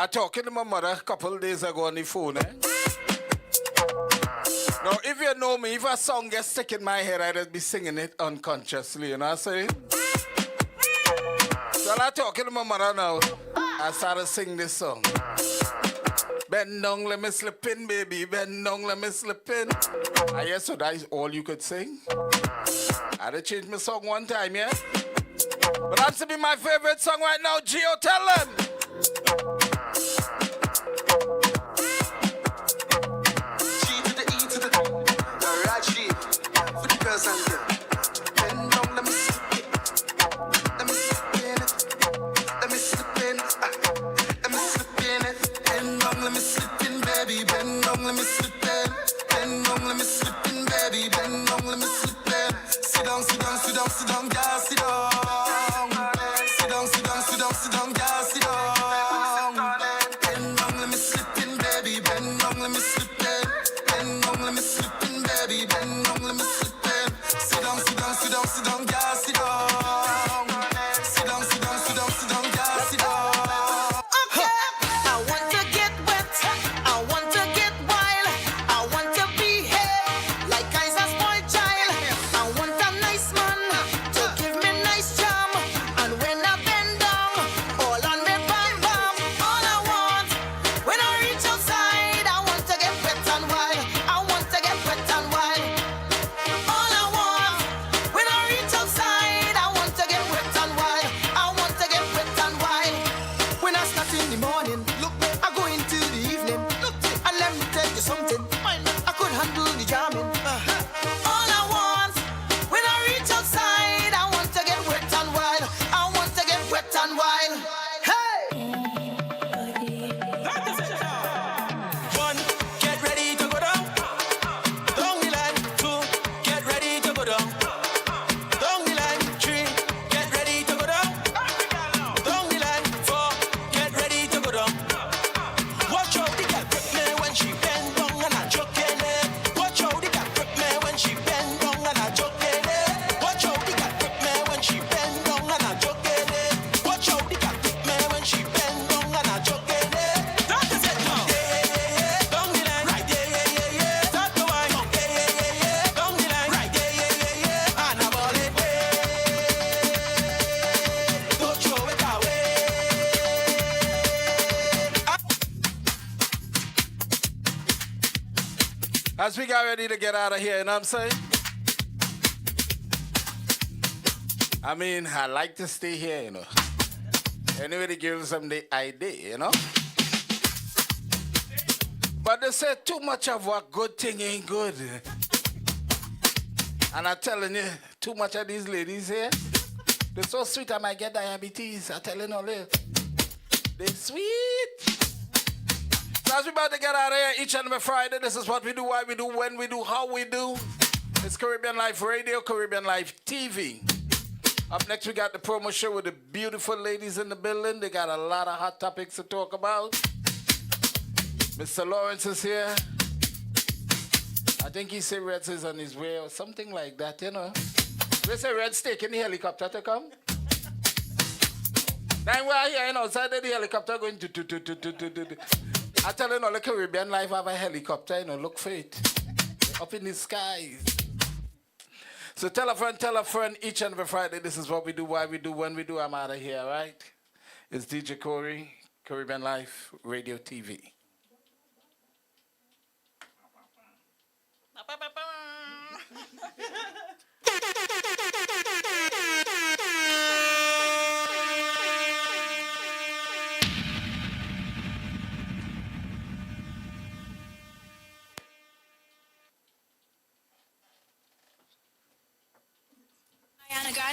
I talking to my mother a couple of days ago on the phone, eh? Now, if you know me, if a song gets stuck in my head, I just be singing it unconsciously, you know what I'm saying? So I'm talking to my mother now. I started singing this song. Bend down, let me slip in, baby. Bend down, let me slip in. I guess so that is all you could sing. I had to change my song one time, yeah? But that's to be my favorite song right now. Gio, tell them. G to the E to the right G for the girls and girls. Bend down, let me slip it. Let me slip in it. Let me slip in it. Let me slip in it. Bend down, let me slip in, baby. Bend down, let me slip in. Bend down, let me slip in, baby. Bend down, let me slip in. Sit down, sit down, sit down, sit down, girl, sit down. Sit down, sit down, sit down, sit down, girl, sit down. Bend down, let me slip in, baby. Bend down, let me slip in. Bend down, let me slip in, baby. Bend down, let me slip in. Sit down, sit down, sit down, sit down, girl, sit down. Sit down, sit down, sit down, sit down, girl, sit down. Okay. I want to get wet. I want to get wild. I want to behave like I's a spoiled child. I want a nice man to give me nice charm. And when I bend down, all on me bam bam. All I want when I reach outside, I want to get wet and wild. I want to get wet and wild. All I want when I reach outside, I want to get wet and wild. I want to get wet and wild. When I start in the morning, look, I go into the evening. Look, and let me tell you something. I could handle the jamming. All I want when I reach outside, I want to get wet and wild. I want to get wet and wild. Hey! One, get ready to go down. Down the line. Two, get ready to go down. Down the line. Three, get ready to go down. Down the line. Four, get ready to go down. Watch out the girl grip me when she bend down and I choke in it. Watch out the girl grip me when she bend down and I choke in it. Watch out the girl grip me when she bend down and I choke in it. Watch out the girl grip me when she bend down and I choke in it. That is it now. Down the line. Right, start the wine. Down the line. Right, and I ball it. Don't throw it away. As we got ready to get out of here, you know what I'm saying? I mean, I like to stay here, you know. Anyway, they give them the idea, you know. But they say too much of a good thing ain't good. And I'm telling you, too much of these ladies here, they're so sweet I might get diabetes. I'm telling you all this. They're sweet. So as we're about to get out of here each and every Friday, this is what we do, why we do, when we do, how we do. It's Caribbean Life Radio, Caribbean Life TV. Up next, we got the promo show with the beautiful ladies in the building. They got a lot of hot topics to talk about. Mr. Lawrence is here. I think he said Red is on his way or something like that, you know. They say Red's taking the helicopter to come. Then we're here, you know, outside of the helicopter going to. I tell you, the Caribbean Life have a helicopter, you know, look for it. Up in the skies. So tell a friend each and every Friday. This is what we do, why we do, when we do. I'm out of here, right? It's DJ Corey, Caribbean Life Radio TV.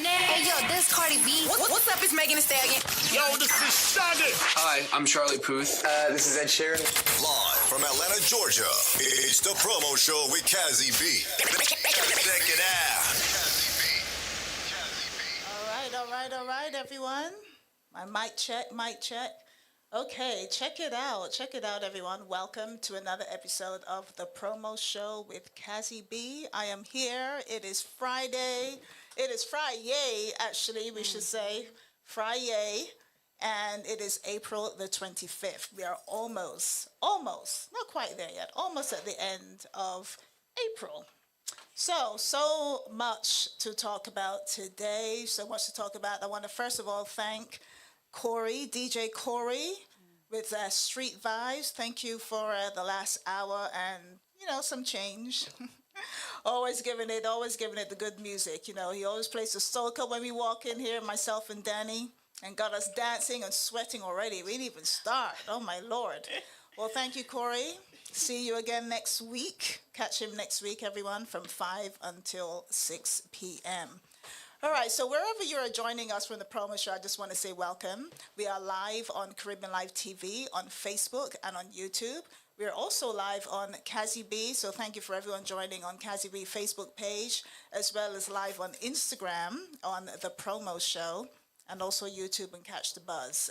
Hey, yo, this Cardi Bee. What's up? It's Megan Thee Stallion. Yo, this is Shaggy. Hi, I'm Charlie Puth. This is Ed Sheeran. Live from Atlanta, Georgia. It's the promo show with Cazzy Bee. Check it out. All right, everyone. My mic check. Okay, check it out, everyone. Welcome to another episode of the promo show with Cazzy Bee. I am here. It is Friday. It is Friday, actually, we should say. Friday. and it is April the 25th. We are almost, not quite there yet, almost at the end of April. So much to talk about today, so much to talk about. I want to first of all thank Corey, DJ Corey, with Street Vibes. Thank you for the last hour and, some change. always giving it the good music. He always plays the soca when we walk in here, myself and Danny, and got us dancing and sweating already. We didn't even start. Oh, my Lord. Well, thank you, Corey. See you again next week. Catch him next week, everyone, from 5 until 6 p.m. All right, so wherever you are joining us from the promo show, I just want to say welcome. We are live on Caribbeanlifetv, on Facebook, and on YouTube. We are also live on Cazzy Bee, so thank you for everyone joining on Cazzy Bee Facebook page, as well as live on Instagram on the promo show, and also YouTube and Catch the Buzz.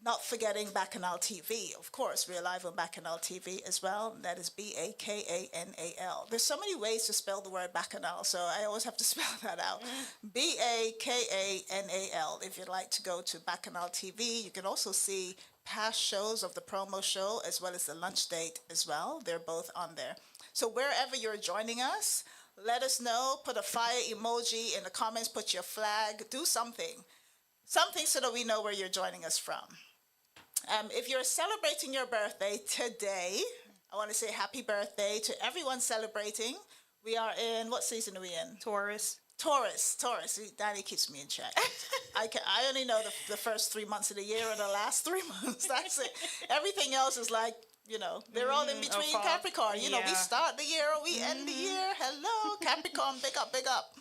Not forgetting Bacchanal TV, of course. We're live on Bacchanal TV as well. That is Bakanal. There's so many ways to spell the word Bacchanal, so I always have to spell that out. Bakanal. If you'd like to go to Bacchanal TV, you can also see past shows of the promo show as well as the lunch date as well. They're both on there. So wherever you're joining us, let us know. Put a fire emoji in the comments. Put your flag. Do something. Something so that we know where you're joining us from. If you're celebrating your birthday today, I want to say happy birthday to everyone celebrating. We are in, what season are we in? Taurus. Danny keeps me in check. I only know the first 3 months of the year or the last 3 months. That's it. Everything else is like, they're all in between Capricorn. We start the year or we end the year. Hello, Capricorn, big up.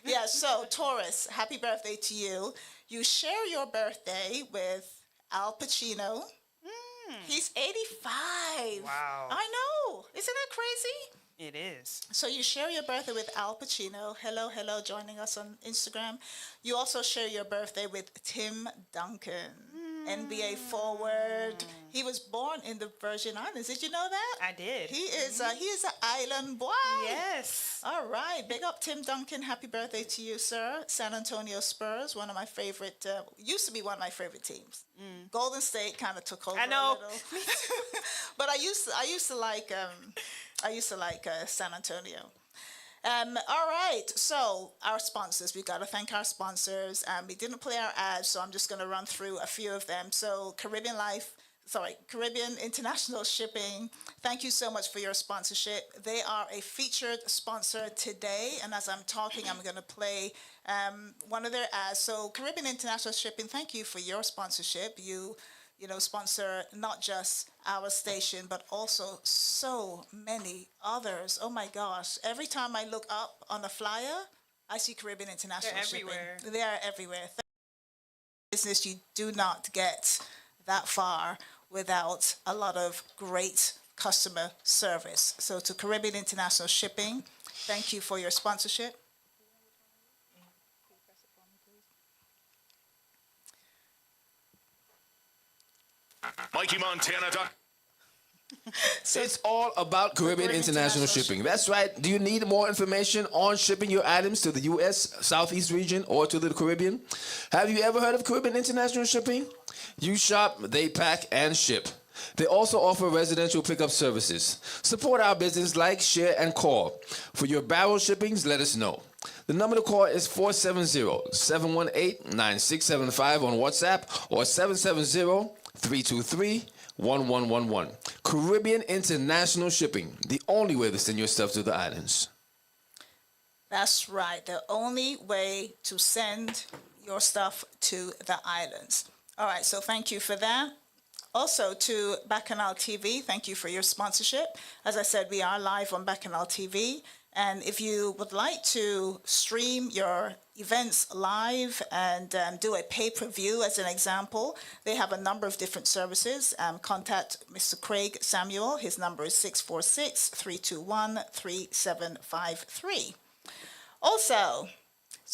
Yeah, so Taurus, happy birthday to you. You share your birthday with Al Pacino. He's 85. Wow. I know. Isn't that crazy? It is. So you share your birthday with Al Pacino. Hello, joining us on Instagram. You also share your birthday with Tim Duncan, NBA forward. He was born in the Virgin Islands. Did you know that? I did. He is an island boy. Yes. All right. Big up Tim Duncan. Happy birthday to you, sir. San Antonio Spurs, one of my favorite, used to be one of my favorite teams. Golden State kind of took over I know. a little. But I used to like San Antonio. All right, so our sponsors, we got to thank our sponsors. We didn't play our ads, so I'm just going to run through a few of them. So Caribbean International Shipping, thank you so much for your sponsorship. They are a featured sponsor today, and as I'm talking, I'm going to play one of their ads. So Caribbean International Shipping, thank you for your sponsorship. You sponsor not just our station, but also so many others. Oh my gosh. Every time I look up on a flyer, I see Caribbean International Shipping. Everywhere. They are everywhere. Business, you do not get that far without a lot of great customer service. So to Caribbean International Shipping, thank you for your sponsorship. Mikey Montana. It's all about Caribbean International Shipping. That's right. Do you need more information on shipping your items to the U.S. Southeast region or to the Caribbean? Have you ever heard of Caribbean International Shipping? You shop, they pack, and ship. They also offer residential pickup services. Support our business, like, share, and call. For your barrel shippings, let us know. The number to call is 470-718-9675 on WhatsApp or 770-323-1111. Caribbean International Shipping, the only way to send your stuff to the islands. That's right, the only way to send your stuff to the islands. All right, so thank you for that. Also to Bacchanal TV, thank you for your sponsorship. As I said, we are live on Bacchanal TV. And if you would like to stream your events live and do a pay-per-view as an example, they have a number of different services. Contact Mr. Craig Samuel. His number is 646-321-3753. Also,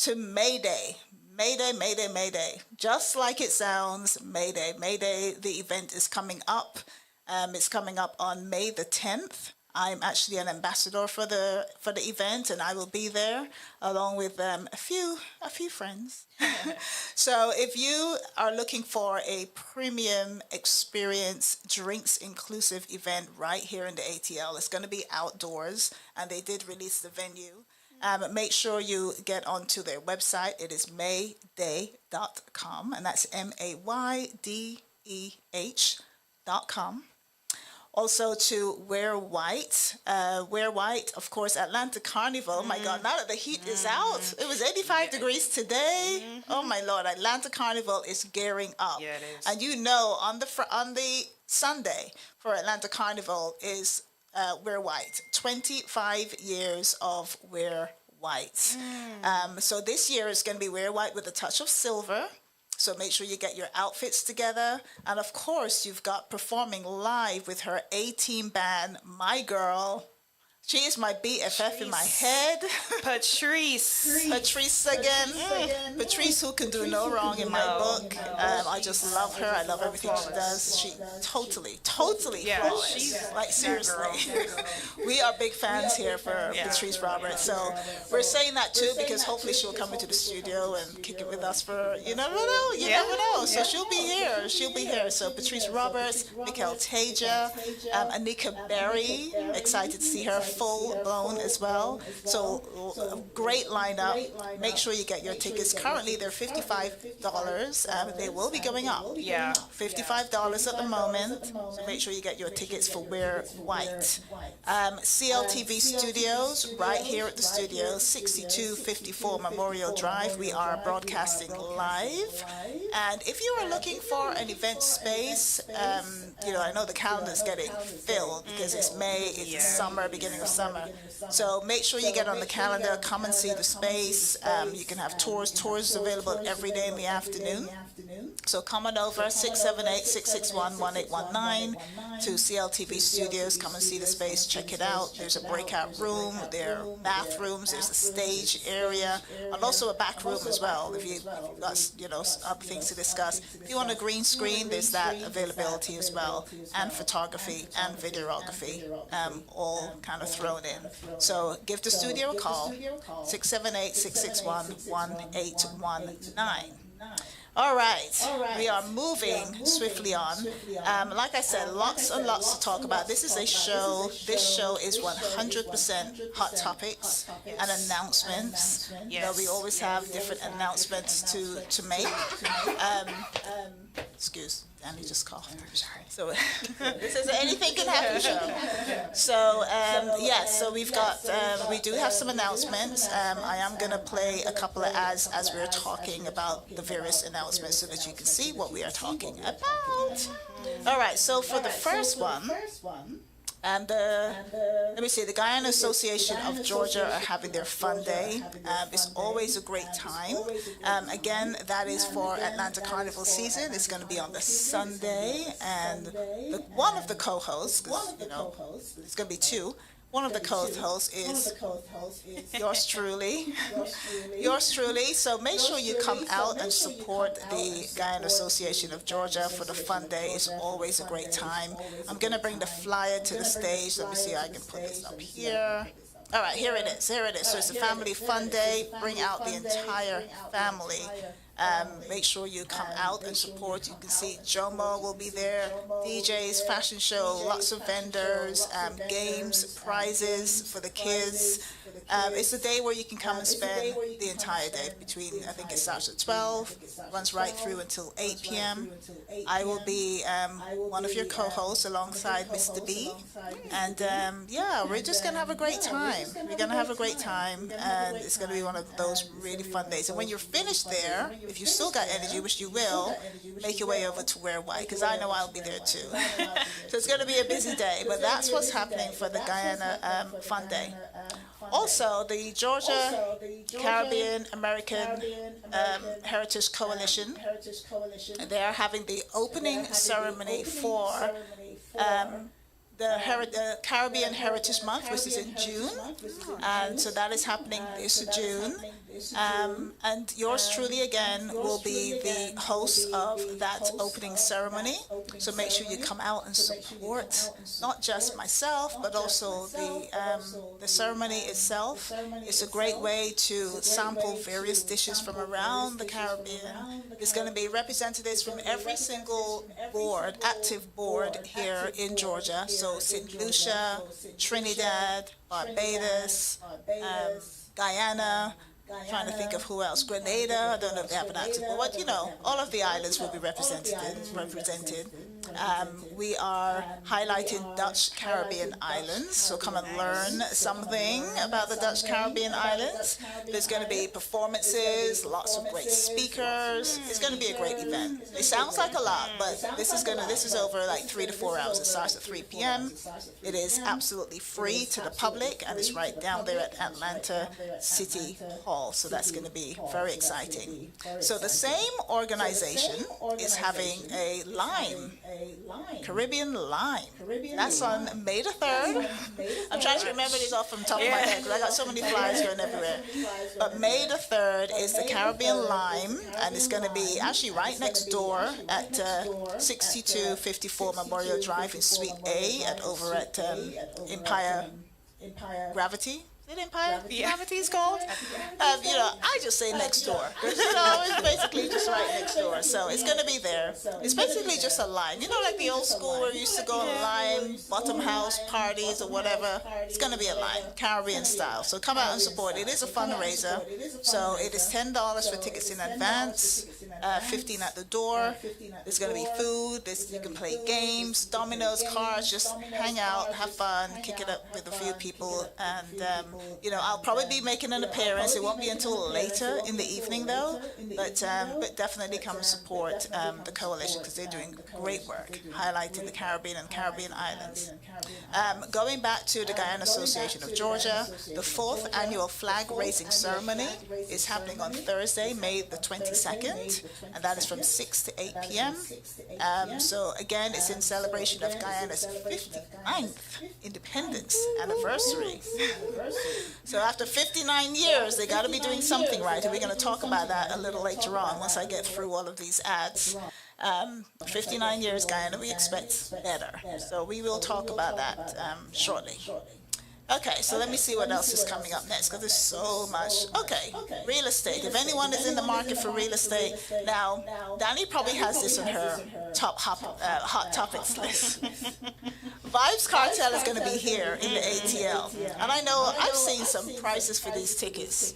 to Mayday. Mayday. Just like it sounds, Mayday. The event is coming up. It's coming up on May the 10th. I'm actually an ambassador for the event, and I will be there along with a few friends. So if you are looking for a premium experience, drinks inclusive event right here in the ATL, it's going to be outdoors, and they did release the venue. Make sure you get onto their website. It is maydeh.com, and that's MAYDEH.com. Also to Wear White. Wear White, of course, Atlanta Carnival. My God, now that the heat is out, it was 85 degrees today. Oh my Lord, Atlanta Carnival is gearing up. Yeah, it is. And you know, on the Sunday for Atlanta Carnival is Wear White. 25 years of Wear White. So this year is going to be Wear White with a touch of silver. So make sure you get your outfits together. And of course, you've got performing live with her A-team band, My Girl. She is my BFF in my head. Patrice. Patrice again. Patrice, who can do no wrong in my book. I just love her. I love everything she does. She totally flawless. She's like seriously. We are big fans here for Patrice Roberts. So we're saying that too because hopefully she'll come into the studio and kick it with us for you never know. You never know. So she'll be here. So Patrice Roberts, Mikhail Taja, Anika Berry. Excited to see her full blown as well. So a great lineup. Make sure you get your tickets. Currently they're $55. They will be going up. Yeah. $55 at the moment. So make sure you get your tickets for Wear White. CLTV Studios, right here at the studio, 6254 Memorial Drive. We are broadcasting live. And if you are looking for an event space, I know the calendar is getting filled because it's May, it's summer, beginning of summer. So make sure you get on the calendar, come and see the space. You can have tours. Tours available every day in the afternoon. So come on over, 678-661-1819 to CLTV Studios. Come and see the space, check it out. There's a breakout room, there are bathrooms, there's a stage area, and also a back room as well if you've got, other things to discuss. If you want a green screen, there's that availability as well, and photography and videography, all kind of thrown in. So give the studio a call, 678-661-1819. All right, we are moving swiftly on. Like I said, lots and lots to talk about. This is a show. This show is 100% hot topics and announcements. We always have different announcements to make. Excuse, Danny just coughed. So this is anything can happen show. So so we do have some announcements. I am gonna play a couple of ads as we're talking about the various announcements so that you can see what we are talking about. All right, so for the first one, let me see, the Guyana Association of Georgia are having their fun day. It's always a great time. Again, that is for Atlanta Carnival season. It's going to be on the Sunday, and one of the co-hosts, it's going to be two. One of the co-hosts is yours truly. So make sure you come out and support the Guyana Association of Georgia for the fun day. It's always a great time. I'm going to bring the flyer to the stage. Let me see if I can put this up here. All right, here it is. So it's a family fun day. Bring out the entire family. Make sure you come out and support. You can see Jomo will be there, DJs, fashion show, lots of vendors, games, prizes for the kids. It's a day where you can come and spend the entire day I think it starts at 12, runs right through until 8 p.m. I will be one of your co-hosts alongside Mr. B. And we're just going to have a great time. We're going to have a great time, and it's going to be one of those really fun days. And when you're finished there, if you still got energy, which you will, make your way over to Wear White, because I know I'll be there too. So it's going to be a busy day, but that's what's happening for the Guyana Fun Day. Also, the Georgia Caribbean American Heritage Coalition, they are having the opening ceremony for the Caribbean Heritage Month, which is in June, and so that is happening this June. And yours truly, again, will be the host of that opening ceremony. So make sure you come out and support not just myself, but also the ceremony itself. It's a great way to sample various dishes from around the Caribbean. There's going to be representatives from every single board, active board here in Georgia. So St. Lucia, Trinidad, Barbados, Guyana, trying to think of who else. Grenada, I don't know if they have an active board, but all of the islands will be represented. We are highlighting Dutch Caribbean islands, so come and learn something about the Dutch Caribbean islands. There's going to be performances, lots of great speakers. It's going to be a great event. It sounds like a lot, but this is over like 3 to 4 hours. It starts at 3 p.m. It is absolutely free to the public, and it's right down there at Atlanta City Hall, so that's going to be very exciting. So the same organization is having a Caribbean Lime. That's on May the 3rd. I'm trying to remember these off from the top of my head because I got so many flyers going everywhere. But May the 3rd is the Caribbean Lime, and it's going to be actually right next door at 6254 Memorial Drive in Suite A over at Empire Gravity. Is it Empire Gravity is called? I just say next door. It's basically just right next door. So it's going to be there. It's basically just a lime. Like the old school where you used to go on lime, bottom house parties or whatever. It's going to be a lime, Caribbean style. So come out and support. It is a fundraiser. So it is $10 for tickets in advance, $15 at the door. There's going to be food. You can play games, dominoes, cards, just hang out, have fun, kick it up with a few people, and I'll probably be making an appearance. It won't be until later in the evening, though. But definitely come and support the coalition because they're doing great work, highlighting the Caribbean and Caribbean islands. Going back to the Guyana Association of Georgia, the 4th annual flag raising ceremony is happening on Thursday, May the 22nd, and that is from 6 to 8 p.m. So again, it's in celebration of Guyana's 59th independence anniversary. So after 59 years, they got to be doing something right, and we're going to talk about that a little later on once I get through all of these ads. 59 years, Guyana, we expect better. So we will talk about that shortly. Okay, so let me see what else is coming up next, because there's so much. Okay, real estate. If anyone is in the market for real estate, now, Danny probably has this on her hot topics list. Vibes Cartel is going to be here in the ATL. And I know I've seen some prices for these tickets,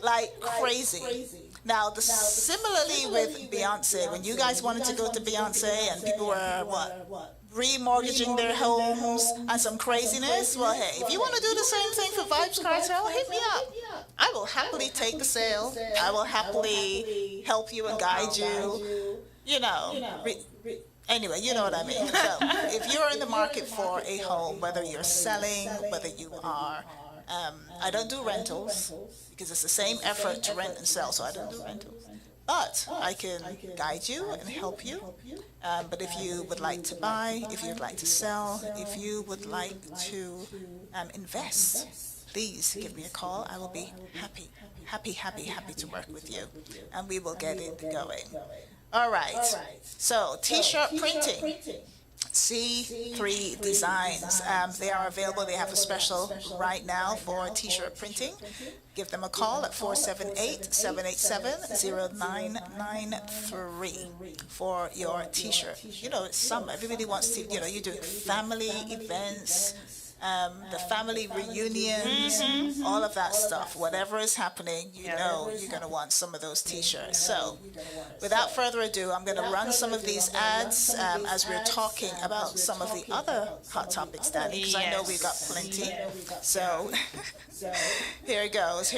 like crazy. Now, similarly with Beyonce, when you guys wanted to go to Beyonce and people were, remortgaging their homes and some craziness, well, hey, if you want to do the same thing for Vibes Cartel, hit me up. I will happily take the sale. I will happily help you and guide you. Anyway, you know what I mean. So, if you're in the market for a home, whether you're selling, whether you are, I don't do rentals because it's the same effort to rent and sell, so I don't do rentals. But I can guide you and help you. But if you would like to buy, if you'd like to sell, if you would like to invest, please give me a call. I will be happy to work with you, and we will get it going. All right. So T-shirt printing. C3 Designs. They are available. They have a special right now for T-shirt printing. Give them a call at 478-787-0993 for your T-shirt. It's summer. Everybody wants to, you're doing family events, the family reunions, all of that stuff. Whatever is happening, you're going to want some of those T-shirts. So, without further ado, I'm going to run some of these ads as we're talking about some of the other hot topics, Danny, because I know we've got plenty. So, here it goes.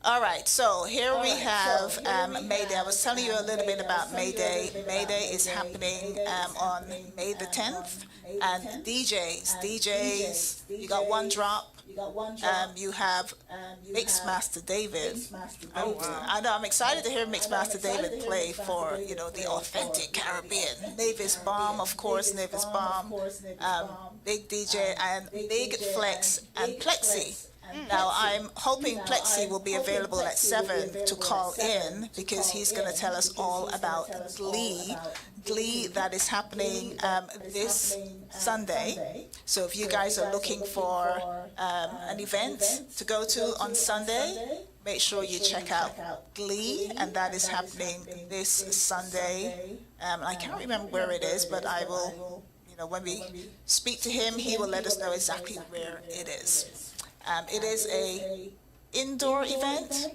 All right, so here we have May Day. I was telling you a little bit about May Day. May Day is happening on May the 10th. And DJs, you got one drop. You have Mixmaster David. I know, I'm excited to hear Mixmaster David play for, the authentic Caribbean. Mavis Bomb, of course, Mavis Bomb, Big DJ, and Big Flex and Plexi. Now, I'm hoping Plexi will be available at 7 to call in because he's going to tell us all about Glee. Glee that is happening this Sunday. So if you guys are looking for an event to go to on Sunday, make sure you check out Glee, and that is happening this Sunday. I can't remember where it is, but I will, when we speak to him, he will let us know exactly where it is. It is a indoor event,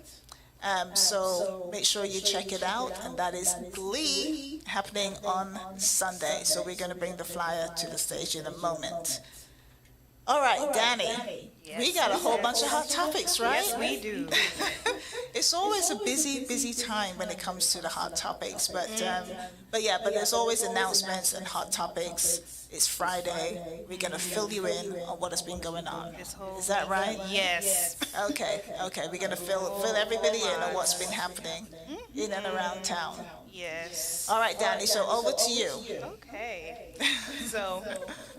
so make sure you check it out, and that is Glee happening on Sunday. So we're going to bring the flyer to the stage in a moment. All right, Danny, we got a whole bunch of hot topics, right? Yes, we do. It's always a busy time when it comes to the hot topics, but there's always announcements and hot topics. It's Friday. We're gonna fill you in on what has been going on. Is that right? Yes. Okay. We're gonna fill everybody in on what's been happening in and around town. Yes. All right, Danny. So over to you. Okay. So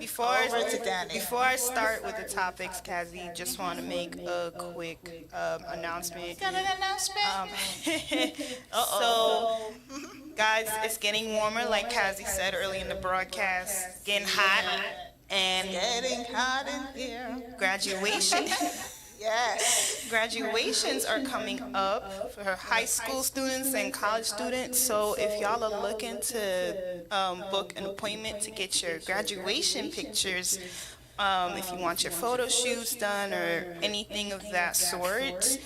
before Over to Danny. before I start with the topics, Cazzy, just want to make a quick announcement. Got an announcement? So, guys, it's getting warmer, like Cazzy said early in the broadcast. Getting hot, and Getting hot in here. graduation. Yes. Graduations are coming up for high school students and college students. So if y'all are looking to book an appointment to get your graduation pictures, if you want your photo shoots done or anything of that sort,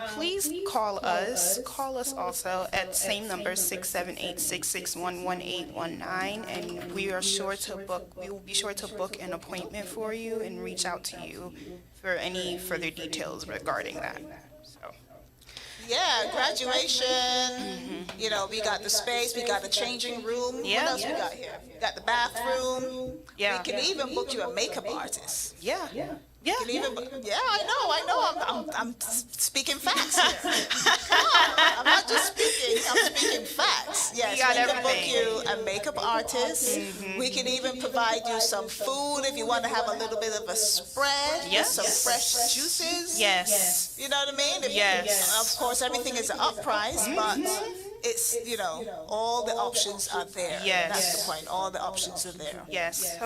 please call us. Call us also at the same number, 678-661-1819, and we will be sure to book an appointment for you and reach out to you for any further details regarding that. So. Yeah, graduation. We got the space, we got the changing room. Yeah. What else we got here? We got the bathroom. Yeah. We can even book you a makeup artist. Yeah. Yeah, I know. I'm speaking facts here. Come on, I'm not just speaking. I'm speaking facts. Yes, We got can book everything. you a makeup artist. We can even provide you some food if you want to have a little bit of a spread. Yes. With some fresh juices. Yes. You know what I mean? Yes. Of course, everything is an up price, but it's, all the options are there. Yes. That's the point. All the options are there. Yes.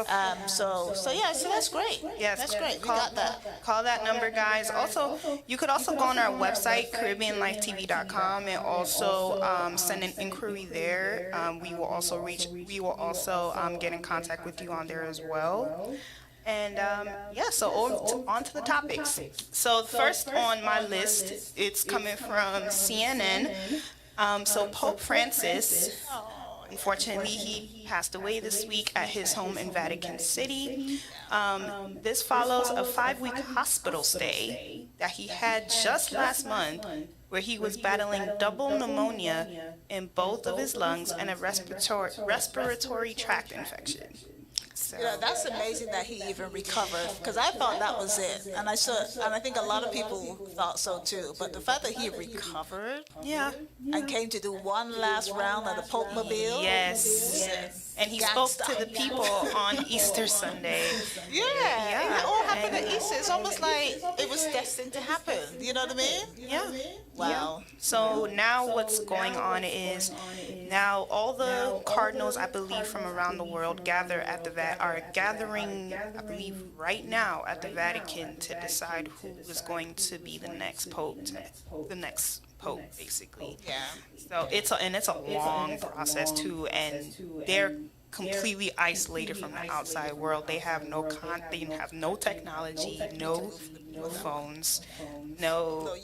So that's great. Yes, That's great. We Call, got that. call that number, guys. Also, you could also go on our website, Caribbeanlifetv.com, and also send an inquiry there. We will also get in contact with you on there as well. And so on to the topics. So first on my list, it's coming from CNN. So Pope Francis, unfortunately, he passed away this week at his home in Vatican City. This follows a 5-week hospital stay that he had just last month, where he was battling double pneumonia in both of his lungs and a respiratory tract infection. So. That's amazing that he even recovered, because I thought that was it, and I think a lot of people thought so too. But the fact that he recovered, and came to do one last round of the Pope Mobile, Yes. And he spoke to the people on Easter Sunday. Yeah, it all happened at Easter. It's almost like it was destined to happen. You know what I mean? Yeah. Wow. So now what's going on is now all the cardinals, I believe, from around the world are gathering, I believe, right now at the Vatican to decide who is going to be the next pope, basically. Yeah. So it's a long process too, and they're completely isolated from the outside world. They have no technology, no phones, no.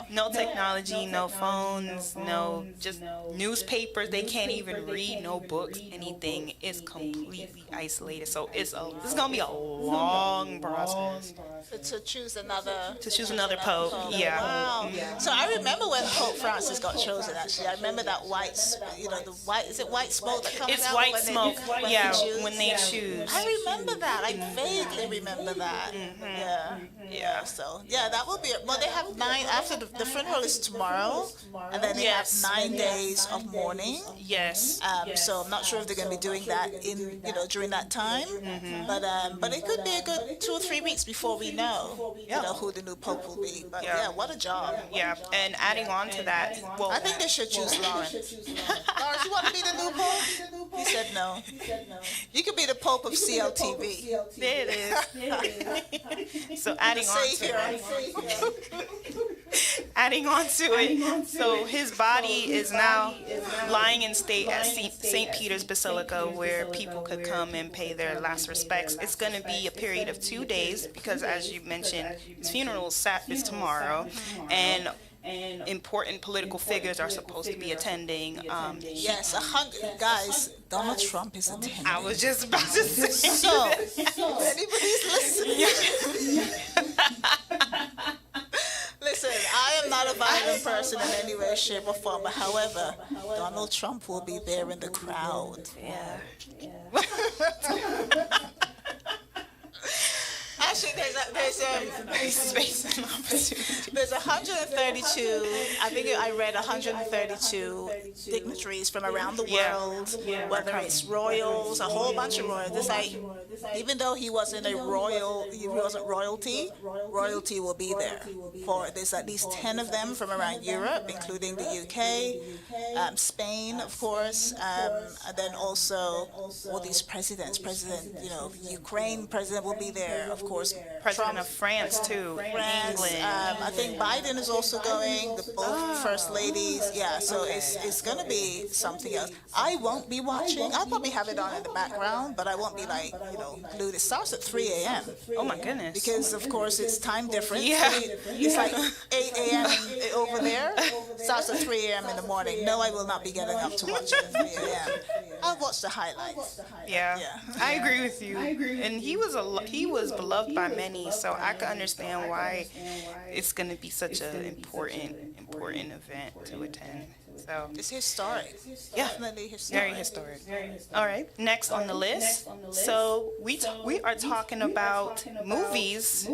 No technology, no phones, no just newspapers. They can't even read, no books, anything. It's completely isolated. So it's gonna be a long process. To choose another pope. Yeah. Wow. So I remember when Pope Francis got chosen. Actually, I remember that white, the white. Is it white smoke that comes It's out? white when smoke. When they choose? choose. I remember that. I vaguely remember that. Yeah. So that will be. Well, they have 9 after the funeral is tomorrow, and then they have 9 days of mourning. Yes. So I'm not sure if they're going to be doing that in during that time, but it could be a good 2 or 3 weeks before we know who the new pope will be. But what a job. Yeah, and adding on to that, well, I think they should choose Lawrence. Lawrence, you want to be the new pope? He said no. You could be the pope of CLTV. There it is. So adding on to it, so his body is now lying in state at St. Peter's Basilica, where people could come and pay their last respects. It's going to be a period of 2 days because, as you mentioned, his funeral is tomorrow, and important political figures are supposed to be attending. Yes, 100 guys. Donald Trump is attending. I was just about to say. So, if anybody's listening. Listen, I am not a violent person in any way, shape, or form. However, Donald Trump will be there in the crowd. Yeah. Actually, there's 132. I think I read 132 dignitaries from around the world. Whether it's royals, a whole bunch of royals. It's like, even though he wasn't royalty, royalty will be there. There's at least 10 of them from around Europe, including the UK, Spain, of course, and then also all these presidents. Ukraine president will be there, of course. President of France too. England. I think Biden is also going. Both first ladies. Yeah, so it's going to be something else. I won't be watching. I'll probably have it on in the background, but I won't be glued. It starts at 3 a.m. Oh my goodness. Because of course it's time difference. Yeah. It's like 8 a.m. over there. Starts at 3 a.m. in the morning. No, I will not be getting up to watch it at 3 a.m. I'll watch the highlights. Yeah. I agree with you. And he was beloved by many, so I can understand why it's going to be such an important event to attend. So it's historic. Yeah, definitely historic. Very historic. All right, next on the list. So we are talking about movies.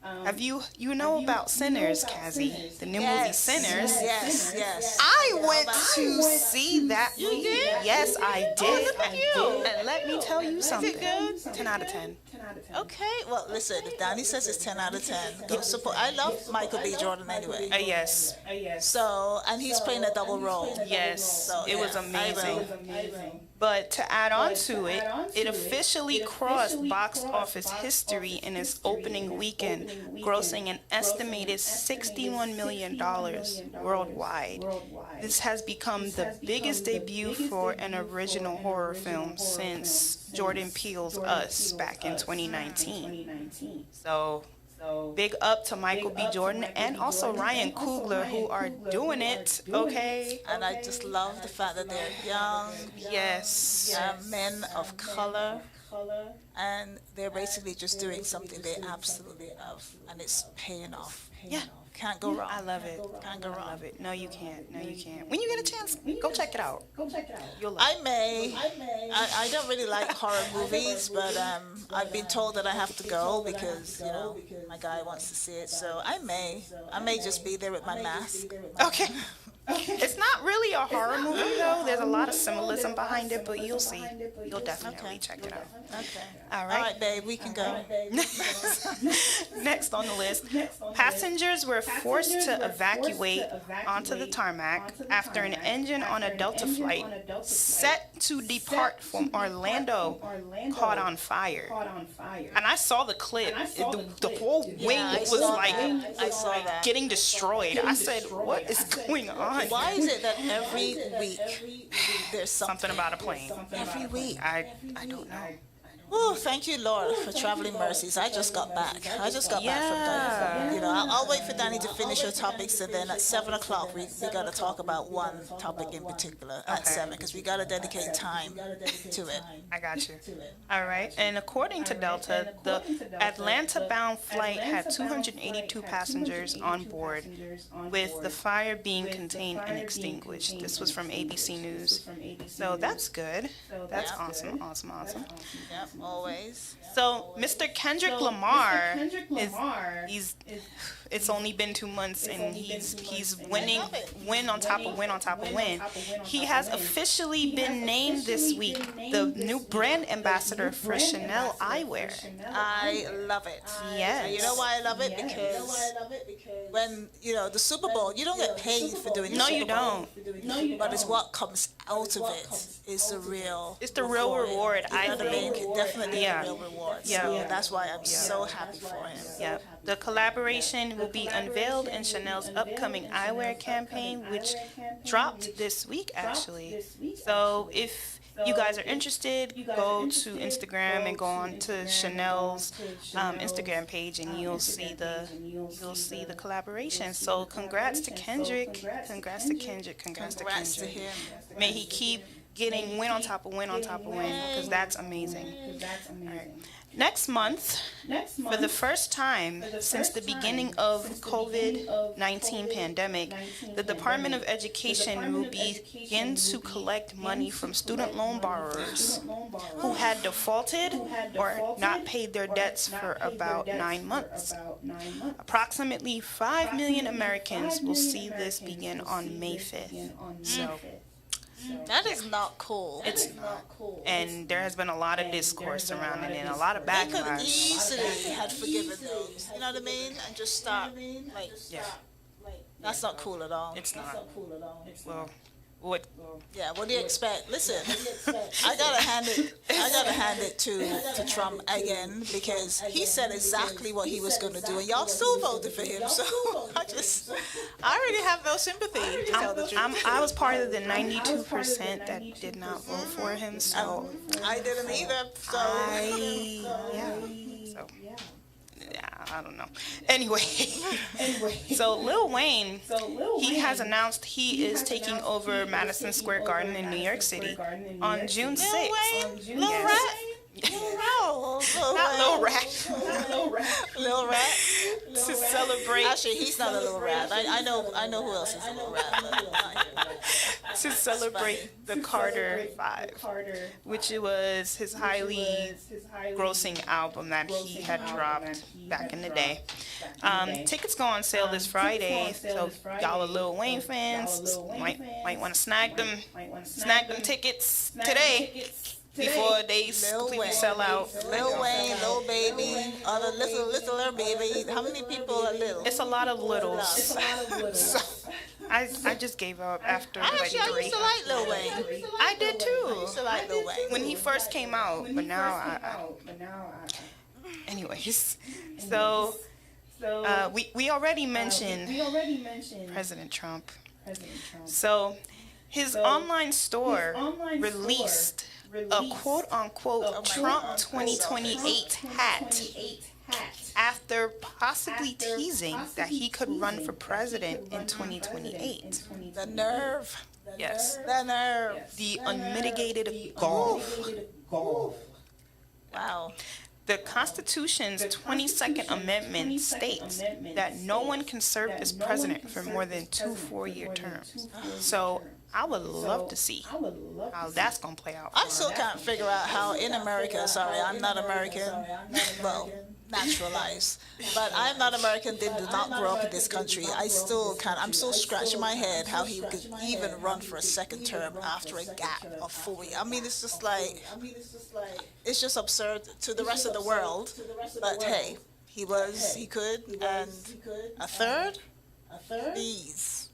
Have you know about Sinners, Cazzy? The new movie Sinners. Yes. I went to see that movie. You did? Yes, I did. Oh, look at you. And let me tell you something. Is it good? 10 out of 10. Okay. Well, listen. If Danny says it's 10 out of 10, go support. I love Michael B. Jordan anyway. Yes. So, and he's playing a double role. Yes. So, it was amazing. But to add on to it, it officially crossed box office history in its opening weekend, grossing an estimated $61 million worldwide. This has become the biggest debut for an original horror film since Jordan Peele's Us back in 2019. So big up to Michael B. Jordan and also Ryan Coogler, who are doing it, okay? And I just love the fact that they're young, yes, men of color, and they're basically just doing something they absolutely love, and it's paying off. Yeah. Can't go wrong. I love it. Can't go wrong. I love it. No, you can't. No, you can't. When you get a chance, go check it out. You'll love I may. I don't really like horror movies, but I've been told that I have to go because my guy wants to see it. So I may just be there with my mask. Okay. It's not really a horror movie though. There's a lot of symbolism behind it, but you'll see. You'll definitely check it out. Okay. All right. All right, babe. We can go. Next on the list, passengers were forced to evacuate onto the tarmac after an engine on a Delta flight set to depart from Orlando caught on fire. And I saw the clip. The whole wing was like I saw that. getting destroyed. I said, what is going on? Why is it that every week there's something about a plane? Every week. I don't know. Oh, thank you, Lord, for traveling mercies. I just got back. I just got back from Danny. You know, I'll wait for Danny to finish her topics, and then at 7 o'clock we got to talk about one topic in particular at 7, because we got to dedicate time to it. I got you. All right. And according to Delta, the Atlanta-bound flight had 282 passengers on board, with the fire being contained and extinguished. This was from ABC News. So that's good. That's awesome. Yep, always. So Mr. Kendrick Lamar it's only been 2 months and he's winning win on top of win on top of win. He has officially been named this week the new brand ambassador for Chanel eyewear. I love it. Yes. And you know why I love it? Because when, you know, the Super Bowl, you don't get paid for doing the Super Bowl. No, you don't. But it's what comes out of it is the real It's the real reward, I think. Definitely the real reward. So that's why I'm so happy for him. Yeah. The collaboration will be unveiled in Chanel's upcoming eyewear campaign, which dropped this week, actually. So if you guys are interested, go to Instagram and go on to Chanel's Instagram page, and you'll see the collaboration. So congrats to Kendrick. Congrats to him. May he keep getting win on top of win on top of win, because that's amazing. All right. Next month, for the first time since the beginning of COVID-19 pandemic, the Department of Education will begin to collect money from student loan borrowers who had defaulted or not paid their debts for about 9 months. Approximately 5 million Americans will see this begin on May 5th. So that is not cool. It's not. And there has been a lot of discourse around it and a lot of backlash. They could easily have forgiven those. You know what I mean? And just stop. Like, that's not cool at all. It's not. Well, what? Yeah, what do you expect? Listen, I gotta hand it to Trump again, because he said exactly what he was gonna do, and y'all still voted for him. So I already have no sympathy. To tell the truth. I was part of the 92% that did not vote for him, so I didn't either. So I don't know. Anyway, so Lil Wayne, he has announced he is taking over Madison Square Garden in New York City on June 6th. Lil Rat? Not Lil Rat. Lil Rat? To celebrate. Actually, he's not a Lil Rat. I know who else is a Lil Rat. To celebrate the Carter 5, which was his highly grossing album that he had dropped back in the day. Tickets go on sale this Friday, so if y'all are Lil Wayne fans, might want to snag them tickets today before they completely sell out. Lil Wayne, Lil Baby, other little baby. How many people are little? It's a lot of littles. I just gave up after like 3. I used to like Lil Wayne. I did too. I used to like Lil Wayne when he first came out, but now I anyways, so we already mentioned President Trump. So his online store released a quote-unquote Trump 2028 hat after possibly teasing that he could run for president in 2028. The nerve. Yes. The nerve. The unmitigated gall. Wow. The Constitution's 22nd Amendment states that no one can serve as president for more than 2 4-year terms. So I would love to see how that's going to play out. I still can't figure out how in America, sorry, I'm not American, well, naturalized, but I'm not American, did not grow up in this country. I still can't, I'm still scratching my head how he could even run for a second term after a gap of 4 years. I mean, it's just like, it's just absurd to the rest of the world, but hey, he could, and a third? Please.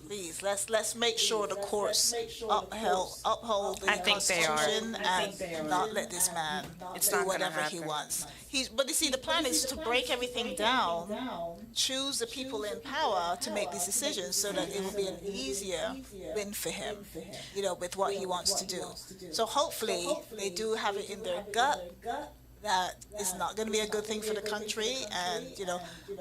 Please, let's make sure the courts uphold the I think they are. Constitution and not let this man It's do not gonna whatever he happen. wants. But you see, the plan is to break everything down, choose the people in power to make these decisions, so that it will be an easier win for him, with what he wants to do. So hopefully they do have it in their gut that it's not going to be a good thing for the country, and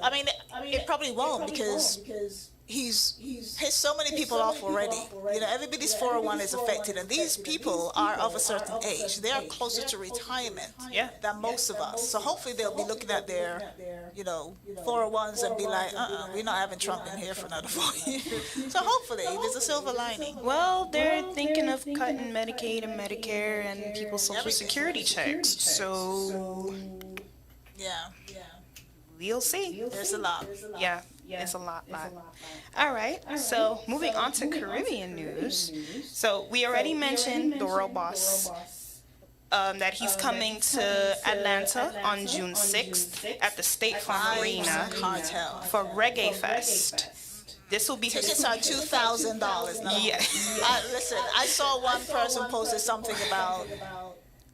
I mean, it probably won't, because he's pissed so many people off already. Everybody's 401 is affected, and these people are of a certain age. They are closer to retirement than most of us. So hopefully they'll be looking at their 401s and be like, we're not having Trump in here for another 4 years. So hopefully there's a silver lining. Well, they're thinking of cutting Medicaid and Medicare and people's Social Security checks. So Yeah, we'll see. there's a lot. Yeah, it's a lot. All right, so moving on to Caribbean news. So we already mentioned the Royal Boss, that he's coming to Atlanta on June 6th at the State Farm Arena Cartel. for Reggae Fest. This will be his Tickets are $2,000 now. Yeah. Listen, I saw one person posted something about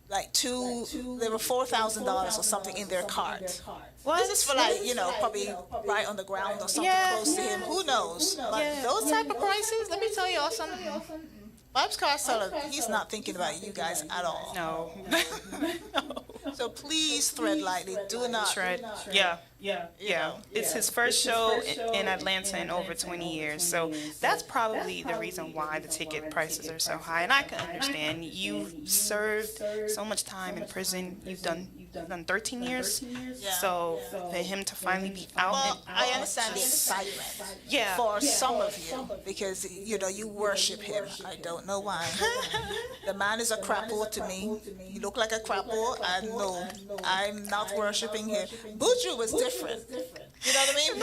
like there were $4,000 or something in their cart. This is for probably right on the ground or something close to him. Who knows? But those type of prices, let me tell you all something. Vibes Cartel, he's not thinking about you guys at all. No. So please tread lightly. Do not Tread. Yeah. It's his first show in Atlanta in over 20 years. So that's probably the reason why the ticket prices are so high. And I can understand. You've served so much time in prison. You've done 13 years. So for him to finally be out. Well, I understand the excitement for some of you, because you worship him. I don't know why. The man is a crapper to me. He looked like a crapper, and no, I'm not worshiping him. Buju was different. You know what I mean?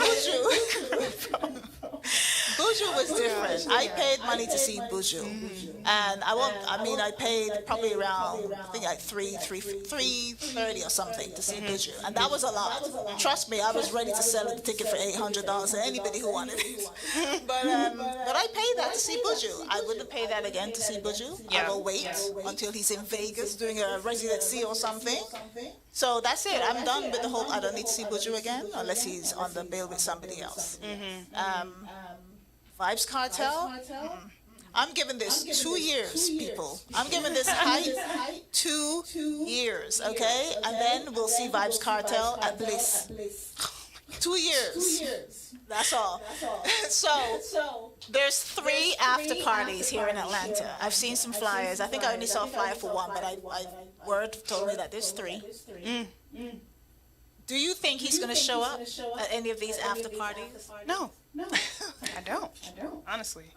Buju was different. I paid money to see Buju, and I paid probably around, I think like $330 or something to see Buju, and that was a lot. Trust me, I was ready to sell the ticket for $800 to anybody who wanted it. But I paid that to see Buju. I wouldn't pay that again to see Buju. I will wait until he's in Vegas doing a residency or something. So that's it. I'm done with the whole. I don't need to see Buju again unless he's on the bill with somebody else. Vibes Cartel. I'm giving this 2 years, people. I'm giving this hype 2 years, okay? And then we'll see Vibes Cartel at Bliss. 2 years. That's all. So there's 3 after parties here in Atlanta. I've seen some flyers. I think I only saw a flyer for one, but word told me that there's 3. Do you think he's going to show up at any of these after parties? No, I don't. Honestly.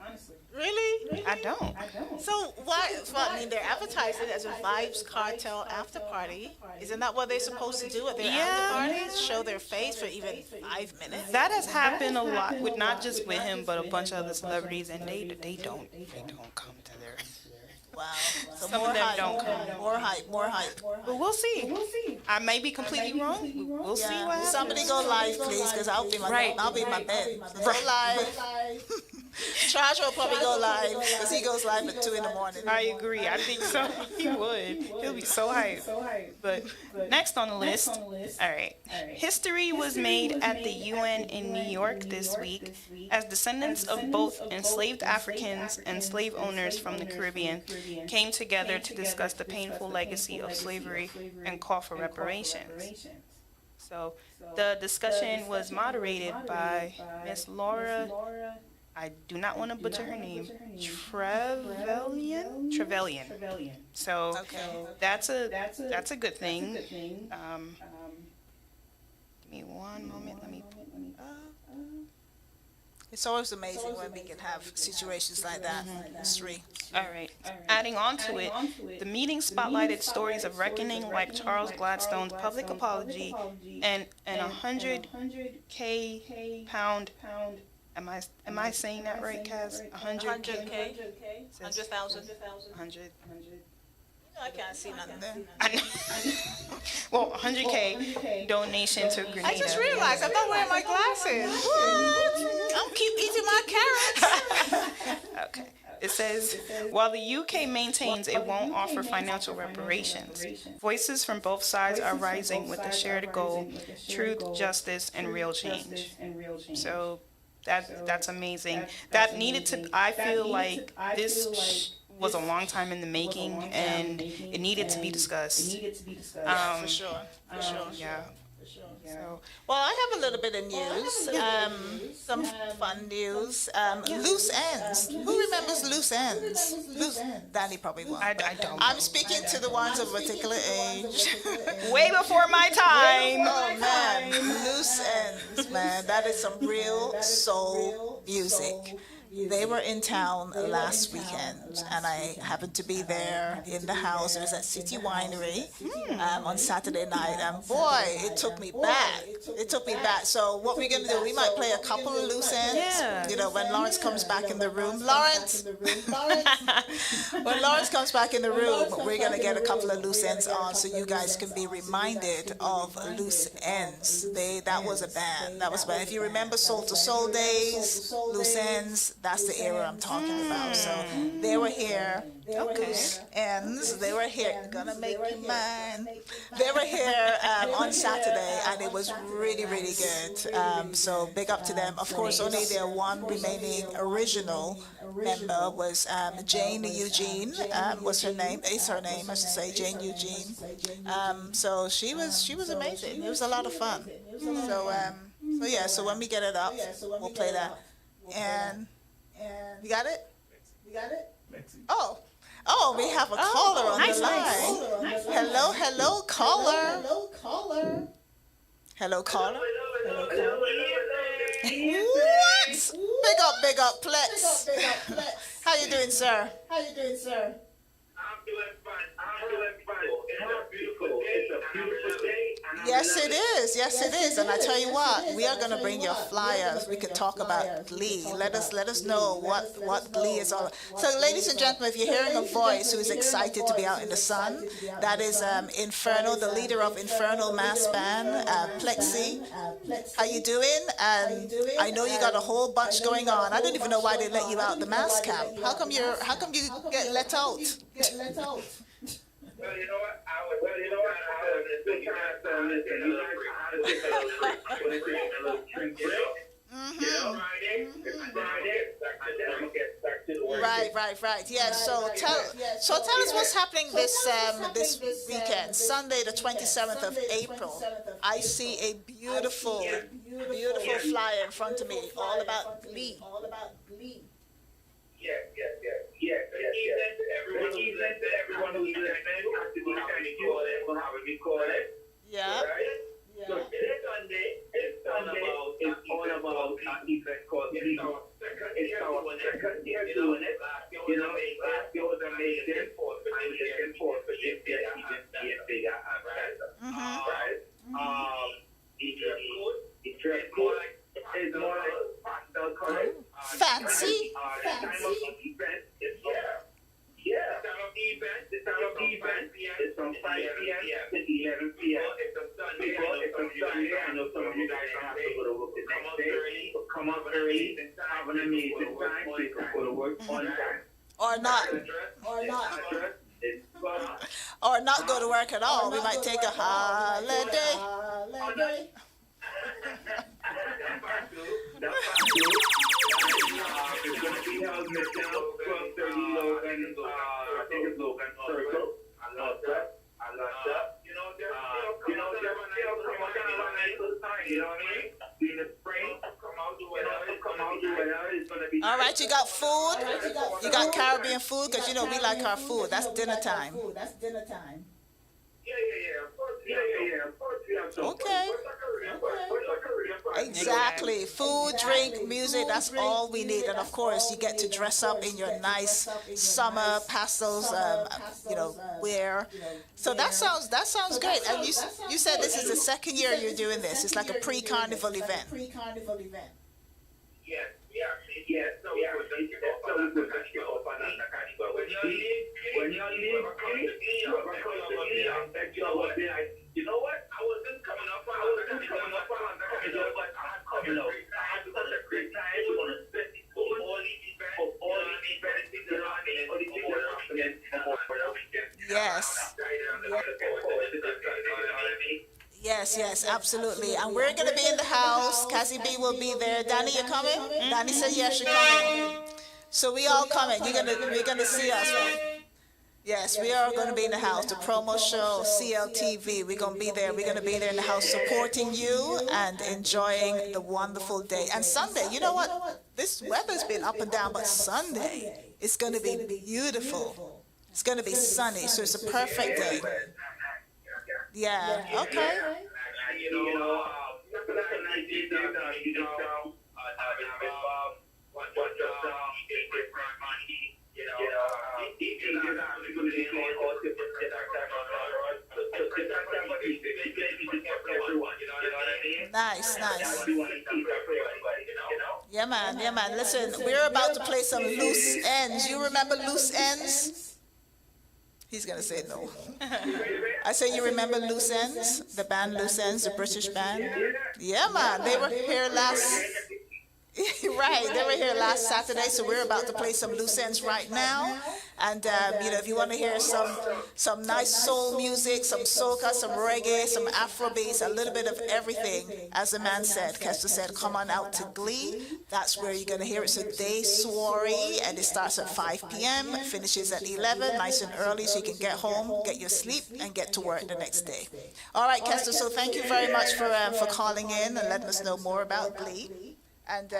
Really? I don't. So why? Well, I mean, they're advertising it as a Vibes Cartel after party. Isn't that what they're supposed to do at their after parties? Show their face for even 5 minutes? That has happened a lot with not just with him, but a bunch of other celebrities, and they don't come to their. Wow. So Some more of them hype, don't come. More hype. But we'll see. I may be completely wrong. We'll see what happens. Somebody go live, please, because I'll be in my bed. Go live. Charger will probably go live because he goes live at 2 in the morning. I agree. I think so. He would. He'll be so hyped. But next on the list, all right. History was made at the UN in New York this week as descendants of both enslaved Africans and slave owners from the Caribbean came together to discuss the painful legacy of slavery and call for reparations. So the discussion was moderated by Miss Laura, I do not want to butcher her name, Trevelyan. So that's a good thing. Give me one moment. Let me. It's always amazing when we can have situations like that in history. All right. Adding on to it, the meeting spotlighted stories of reckoning like Charles Gladstone's public apology and an 100K pound. Am I saying that right, Kaz? 100K? 100,000? 100. I can't see nothing there. Well, 100K donation to Grenada. I just realized I'm not wearing my glasses. What? I'm keep eating my carrots. Okay. It says, while the UK maintains it won't offer financial reparations, voices from both sides are rising with a shared goal, truth, justice, and real change. So that's amazing. That needed to, I feel like this was a long time in the making, and it needed to be discussed. For sure. Yeah. So, well, I have a little bit of news, some fun news. Loose ends. Who remembers loose ends? Danny probably won't. I don't. I'm speaking to the ones of a particular age. Way before my time. Oh man, loose ends, man. That is some real soul music. They were in town last weekend, and I happened to be there in the house. It was at City Winery on Saturday night, and boy, it took me back. It took me back. So what we're gonna do? We might play a couple of loose ends. Yeah. You know, when Lawrence comes back in the room. Lawrence. When Lawrence comes back in the room, we're gonna get a couple of loose ends on, so you guys can be reminded of loose ends. That was a band. That was a band. If you remember Soul to Soul days, loose ends. That's the era I'm talking about. So they were here. Loose ends. They were here. Gonna make you mine. They were here on Saturday, and it was really, really good. So big up to them. Of course, only their one remaining original member was Jane Eugene. Was her name? Is her name? I should say Jane Eugene. So she was amazing. It was a lot of fun. So yeah. So when we get it up, we'll play that. And you got it? Oh, we have a caller on the line. Hello, caller. Hello, caller. What? Big up, Plex. How you doing, sir? I'm doing fine. It's a beautiful day. Yes, it is. And I tell you what, we are going to bring your flyers. We could talk about Glee. Let us know what Glee is all about. So, ladies and gentlemen, if you're hearing a voice who is excited to be out in the sun, that is Inferno, the leader of Infernal Mass Band, Plexi. How you doing? And I know you got a whole bunch going on. I don't even know why they let you out the mass camp. How come you get let out? Well, you know what? I was still trying to listen. You learn how to take a little drink break. You know, Friday, I'm gonna get back to the work. Right. Yeah. So tell us what's happening this weekend, Sunday the 27th of April. I see a beautiful flyer in front of me, all about Glee. Yes. Everyone who's listening, we'll have a recording. Yeah. Right? So this Sunday, it's all about an event called Glee. It's our second year doing it. You know, last year was amazing. And we're looking forward for this year even be a bigger advertiser. Right? The dress code is more like pastel colors. Fancy. The time of the event is The time of the event is from 5 p.m. to 11 p.m. It's a Sunday. I know some of you guys don't have to go to work the next day. But come up early, have an amazing time, so you can go to work on time. Or not go to work at all. We might take a holiday. It's going to be held Midtown, 1230 Logan, I think it's Logan Circle. I love that. You know, they're still coming down on a nice little time, you know what I mean? In the spring, come out, do whatever. It's going to be... All right, you got food? You got Caribbean food? Because, you know, we like our food. That's dinner time. Yeah. Of course we have some. Okay. Exactly. Food, drink, music, that's all we need. And of course, you get to dress up in your nice summer pastels, wear. So that sounds great. And you said this is the second year you're doing this. It's like a pre-carnival event. Yes. So we could just get up on the carnival. When you leave, you ever come to me, you ever come to me, and beg you what? You know what? I was just coming up on the carnival, but I'm coming out. I had such a great time. We're going to spend it for all these events, things that are happening, all these things that are happening over the weekend. Yes. Yes, absolutely. And we're going to be in the house. Cazzy Bee will be there. Danny, you coming? Danny said yes, you're coming. So we all coming. We're gonna see us, right? Yes, we are going to be in the house. The promo show, CLTV. We're going to be there. We're going to be there in the house supporting you and enjoying the wonderful day. And Sunday, you know what? This weather's been up and down, but Sunday, it's going to be beautiful. It's going to be sunny, so it's a perfect day. Yeah, okay. Nice. Yeah, man. Listen, we're about to play some loose ends. You remember loose ends? He's gonna say no. I say, you remember Loose Ends? The band Loose Ends, the British band? Yeah, man. They were here last... Right, they were here last Saturday, so we're about to play some loose ends right now. And if you want to hear some nice soul music, some soca, some reggae, some Afrobeats, a little bit of everything, as the man said, Kester said, come on out to Glee. That's where you're going to hear it. It's a day soiree, and it starts at 5 p.m., finishes at 11, nice and early, so you can get home, get your sleep, and get to work the next day. All right, Kester, so thank you very much for calling in and letting us know more about Glee. And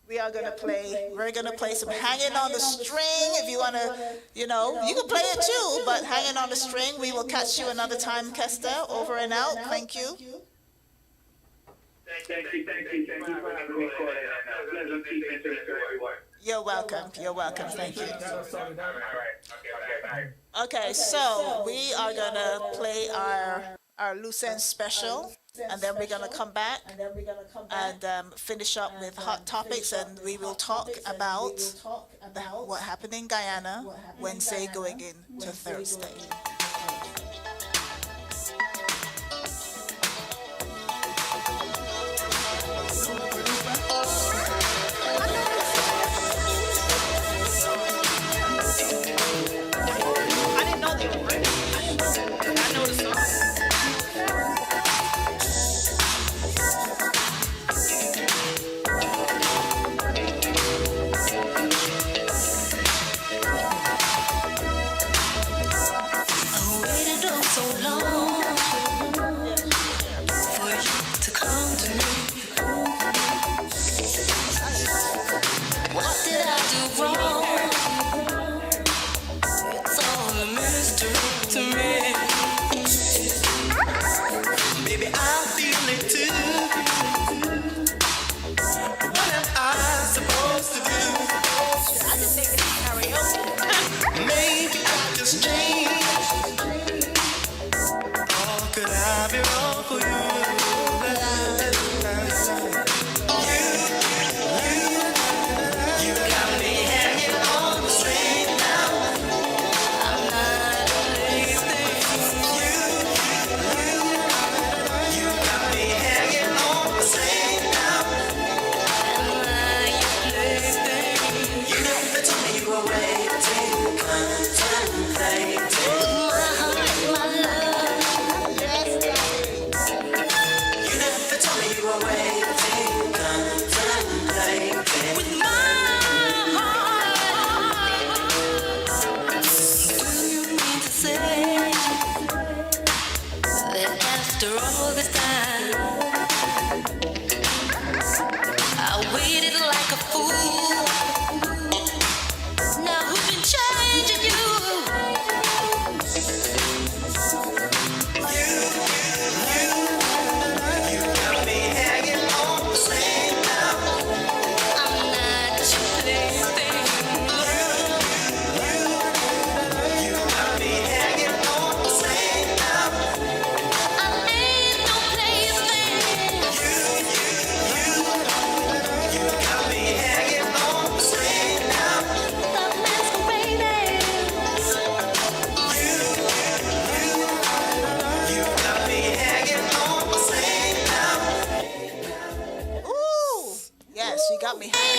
we're going to play some Hanging on the String. If you want to, you can play it too, but Hanging on the String, we will catch you another time, Kester. Over and out. Thank you. Thank you for having me call in. Pleasant evening to everyone. You're welcome. Thank you. Okay, so we are going to play our Loose Ends special. And then we're going to come back and finish up with Hot Topics, and we will talk about what happened in Guyana Wednesday going into Thursday. I didn't know they were British. I know the song. me hang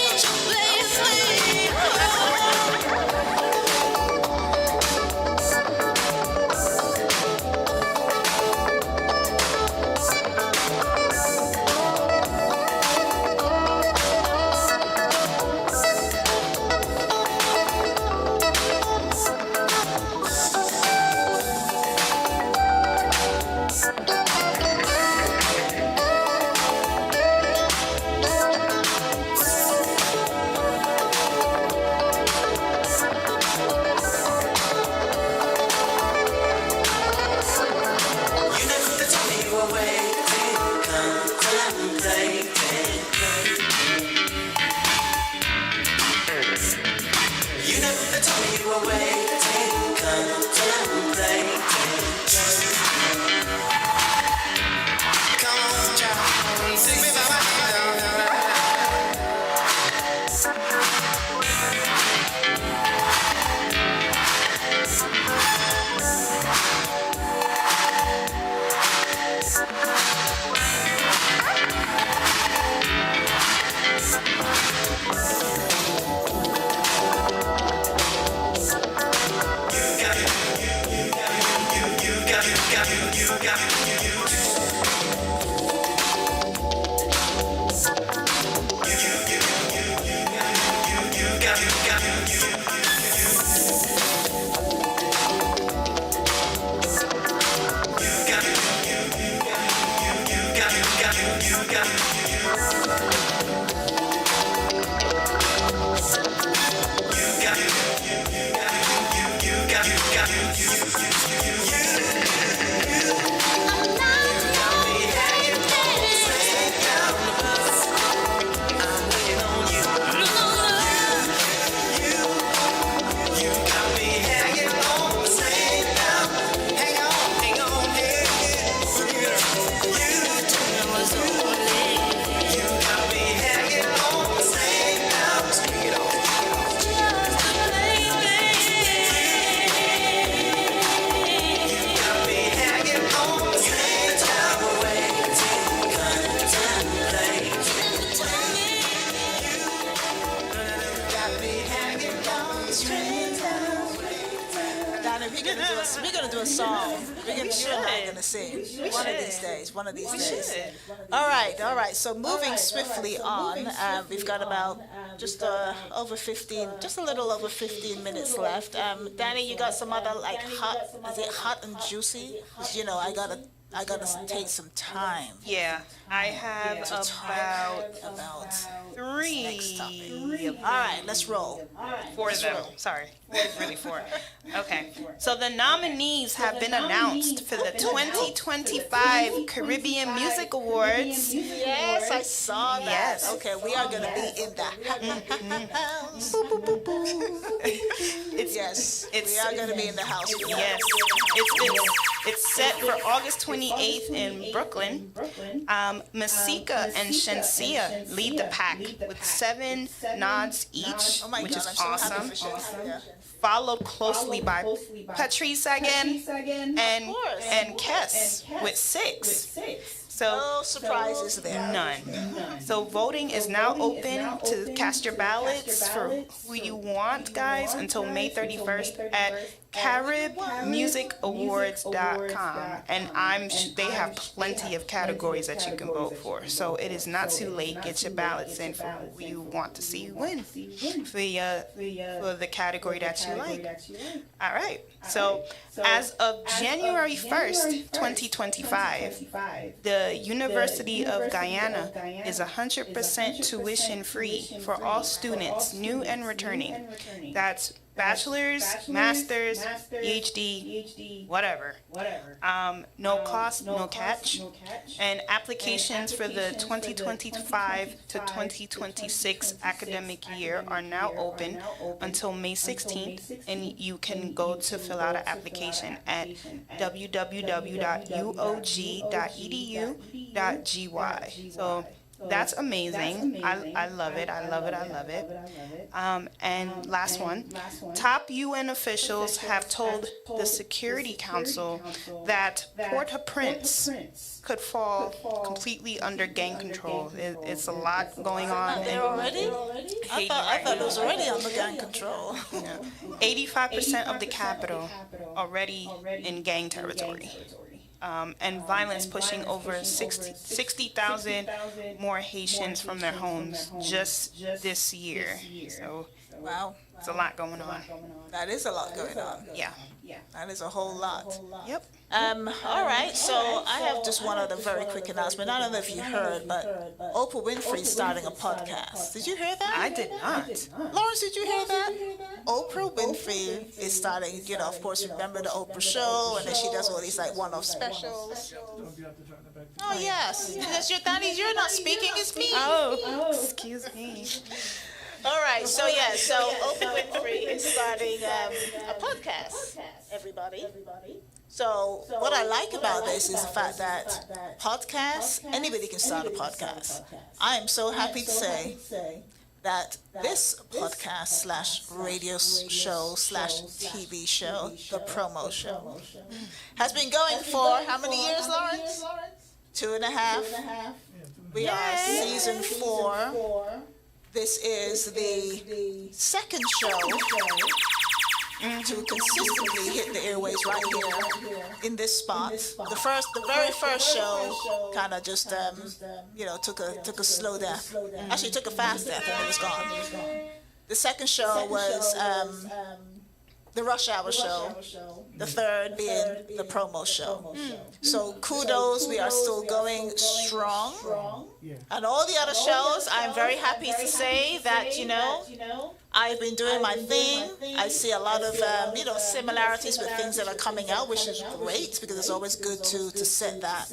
We're gonna do a song. You and I are gonna sing one of these days. One of these days. All right. So moving swiftly on, we've got about just over 15, just a little over 15 minutes left. Danny, you got some other like hot? Is it hot and juicy? 'Cause, you know, I gotta take some time. Yeah, I have about three. Next topic. All right, let's roll. Four of them. Sorry, really four. Okay, so the nominees have been announced for the 2025 Caribbean Music Awards. Yes, I saw that. Yes. Okay, we are going to be in the house. We are going to be in the house. Yes, it's set for August 28th in Brooklyn. Masika and Shensia lead the pack with 7 nods each, which is awesome. Followed closely by Patrice again and Kes with 6. So no surprises there. None. So voting is now open to cast your ballots for who you want, guys, until May 31st at CaribMusicAwards.com, and they have plenty of categories that you can vote for. So it is not too late. Get your ballots in for who you want to see win for the category that you like. All right. So as of January 1st, 2025, the University of Guyana is 100% tuition free for all students, new and returning. That's bachelor's, master's, PhD, whatever. No cost, no catch. And applications for the 2025 to 2026 academic year are now open until May 16th, and you can go to fill out an application at www.uog.edu.gy. So that's amazing. I love it. I love it. I love it. And last one. Top UN officials have told the Security Council that Port-au-Prince could fall completely under gang control. It's a lot going on. There already? I thought it was already under gang control. 85% of the capital already in gang territory. And violence pushing over 60,000 more Haitians from their homes just this year. So, wow, it's a lot going on. That is a lot going on. Yeah. That is a whole lot. Yep. All right, so I have just one other very quick announcement. I don't know if you heard, but Oprah Winfrey is starting a podcast. Did you hear that? I did not. Lawrence, did you hear that? Oprah Winfrey is starting, of course, remember the Oprah show, and then she does all these like one-off specials. Oh, yes. That's your daddy. You're not speaking, it's me. Oh, excuse me. All right, so Oprah Winfrey is starting a podcast, everybody. So what I like about this is the fact that podcasts, anybody can start a podcast. I am so happy to say that this podcast / radio show / TV show, the promo show, has been going for how many years, Lawrence? 2.5. We are season 4. This is the second show to consistently hit the airwaves right here in this spot. The very first show kind of just took a slow death. Actually, took a fast death and it was gone. The second show was the Rush Hour show. The third being the promo show. So kudos, we are still going strong. And all the other shows, I'm very happy to say that, I've been doing my thing. I see a lot of, similarities with things that are coming out, which is great because it's always good to set that.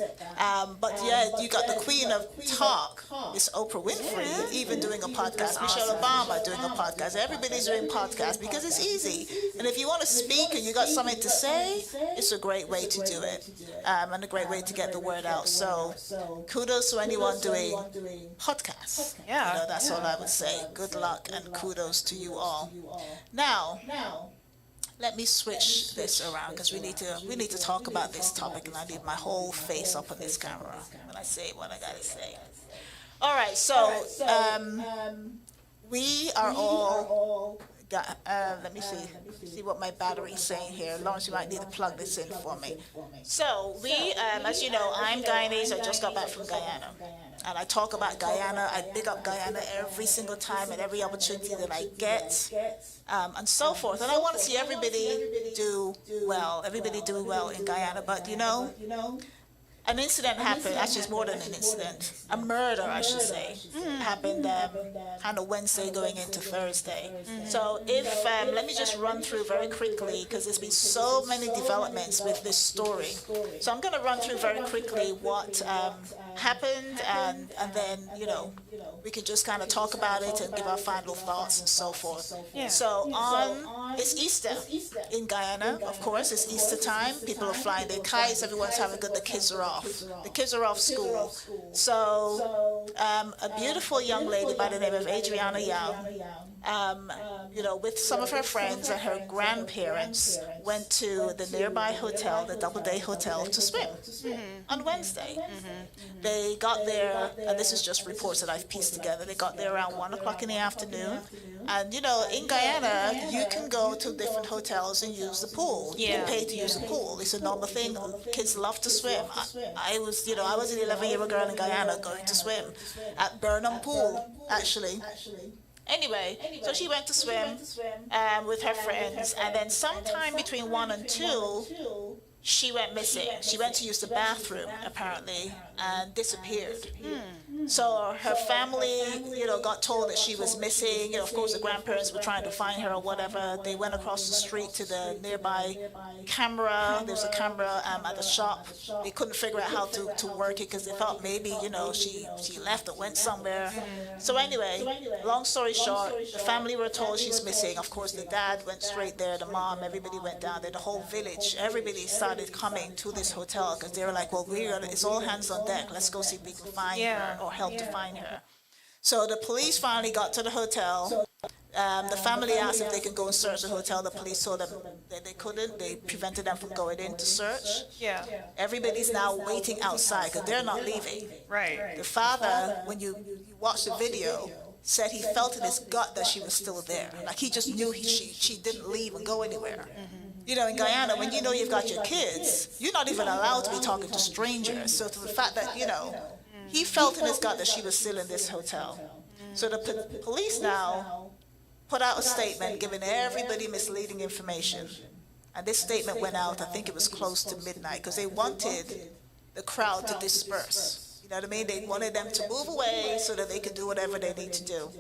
But yeah, you got the queen of talk, Miss Oprah Winfrey, even doing a podcast. Michelle Obama doing a podcast. Everybody's doing podcasts because it's easy. And if you want to speak and you got something to say, it's a great way to do it, and a great way to get the word out. So kudos to anyone doing podcasts. Yeah. That's all I would say. Good luck and kudos to you all. Now, let me switch this around because we need to talk about this topic, and I need my whole face up on this camera when I say what I gotta say. All right, so we are all. Let me see what my battery's saying here. Lawrence, you might need to plug this in for me. So we, as you know, I'm Guyanese. I just got back from Guyana. And I talk about Guyana. I big up Guyana every single time and every opportunity that I get, and so forth. And I want to see everybody do well in Guyana. But an incident happened. Actually, it's more than an incident. A murder, I should say, happened kind of Wednesday going into Thursday. So let me just run through very quickly because there's been so many developments with this story. So I'm going to run through very quickly what happened, and then we can just kind of talk about it and give our final thoughts and so forth. Yeah. So it's Easter in Guyana. Of course, it's Easter time. People are flying their kites. Everyone's having good. The kids are off. The kids are off school. So a beautiful young lady by the name of Adriana Young, with some of her friends and her grandparents went to the nearby hotel, the Doubleday Hotel, to swim on Wednesday. They got there, and this is just reports that I've pieced together, they got there around 1 o'clock in the afternoon. And, in Guyana, you can go to different hotels and use the pool. You can pay to use the pool. It's a normal thing. Kids love to swim. I was an 11-year-old girl in Guyana going to swim at Burnham Pool, actually. Anyway, so she went to swim with her friends, and then sometime between 1 and 2, she went missing. She went to use the bathroom, apparently, and disappeared. So her family, got told that she was missing. Of course, the grandparents were trying to find her or whatever. They went across the street to the nearby camera. There's a camera at the shop. They couldn't figure out how to work it because they thought maybe, she left or went somewhere. So anyway, long story short, the family were told she's missing. Of course, the dad went straight there, the mom, everybody went down there, the whole village. Everybody started started coming to this hotel because they were like, well, it's all hands on deck. Let's go see if we can find her or help to find her. So the police finally got to the hotel. The family asked if they could go and search the hotel. The police told them that they couldn't. They prevented them from going in to search. Yeah. Everybody's now waiting outside because they're not leaving. Right. The father, when you watch the video, said he felt in his gut that she was still there. Like he just knew she didn't leave and go anywhere. You know, in Guyana, when you know you've got your kids, you're not even allowed to be talking to strangers. So to the fact that, you know, he felt in his gut that she was still in this hotel. So the police now put out a statement giving everybody misleading information. And this statement went out, I think it was close to midnight, because they wanted the crowd to disperse. You know what I mean? They wanted them to move away so that they could do whatever they need to do.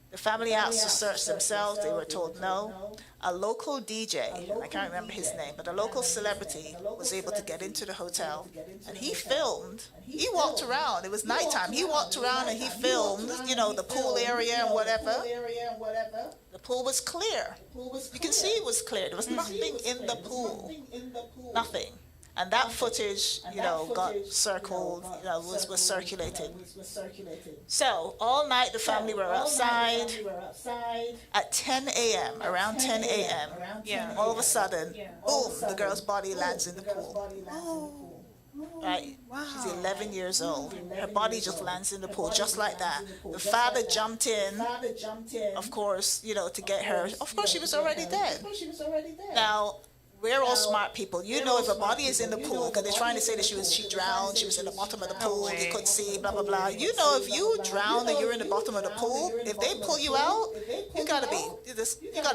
The family asked to search themselves. They were told no. A local DJ, I can't remember his name, but a local celebrity was able to get into the hotel. And he filmed. He walked around. It was nighttime. He walked around and he filmed, you know, the pool area and whatever. The pool was clear. You can see it was clear. There was nothing in the pool. Nothing. And that footage, you know, got circled, you know, was circulated. So all night the family were outside. At 10 a.m., around 10 a.m., all of a sudden, boom, the girl's body lands in the pool. Right? She's 11 years old. Her body just lands in the pool, just like that. The father jumped in, of course, you know, to get her. Of course, she was already dead. Now, we're all smart people. You know, if a body is in the pool, because they're trying to say that she drowned, she was in the bottom of the pool, you could see, blah, blah, blah. You know, if you drown and you're in the bottom of the pool, if they pull you out, you gotta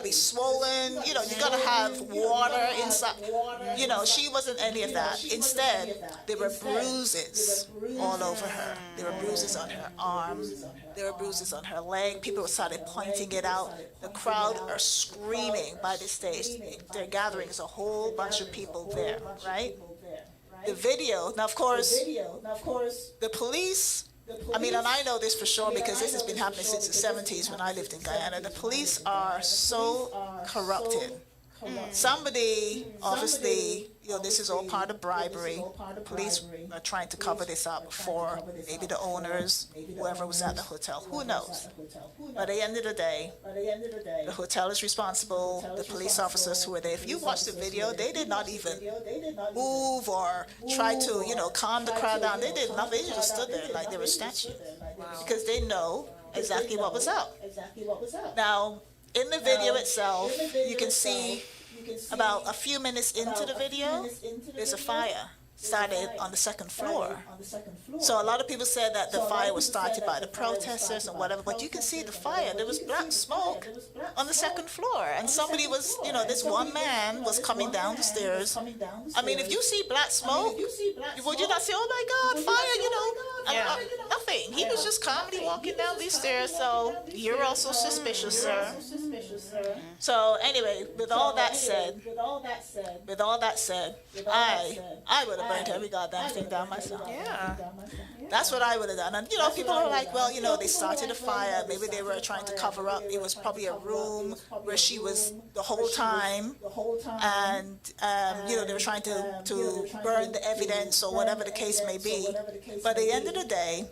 be swollen, you know, you gotta have water inside. You know, she wasn't any of that. Instead, there were bruises all over her. There were bruises on her arm. There were bruises on her leg. People started pointing it out. The crowd are screaming by this stage. They're gathering. There's a whole bunch of people there, right? The video, now of course, the police, I mean, and I know this for sure because this has been happening since the 70s when I lived in Guyana. The police are so corrupted. Somebody, obviously, you know, this is all part of bribery. Police are trying to cover this up for maybe the owners, whoever was at the hotel. Who knows? But at the end of the day, the hotel is responsible. The police officers who were there, if you watch the video, they did not even move or try to, you know, calm the crowd down. They did nothing. They just stood there like they were statues because they know exactly what was up. Now, in the video itself, you can see about a few minutes into the video, there's a fire started on the second floor. So a lot of people said that the fire was started by the protesters and whatever, but you can see the fire. There was black smoke on the second floor. And somebody was, you know, this one man was coming down the stairs. I mean, if you see black smoke, would you not say, oh my God, fire, you know? Nothing. He was just calmly walking down these stairs. So you're also suspicious, sir. So anyway, with all that said, I would have burnt every goddamn thing down myself. Yeah. That's what I would have done. And, you know, people are like, well, you know, they started a fire. Maybe they were trying to cover up. It was probably a room where she was the whole time. And, you know, they were trying to burn the evidence or whatever the case may be. But at the end of the day,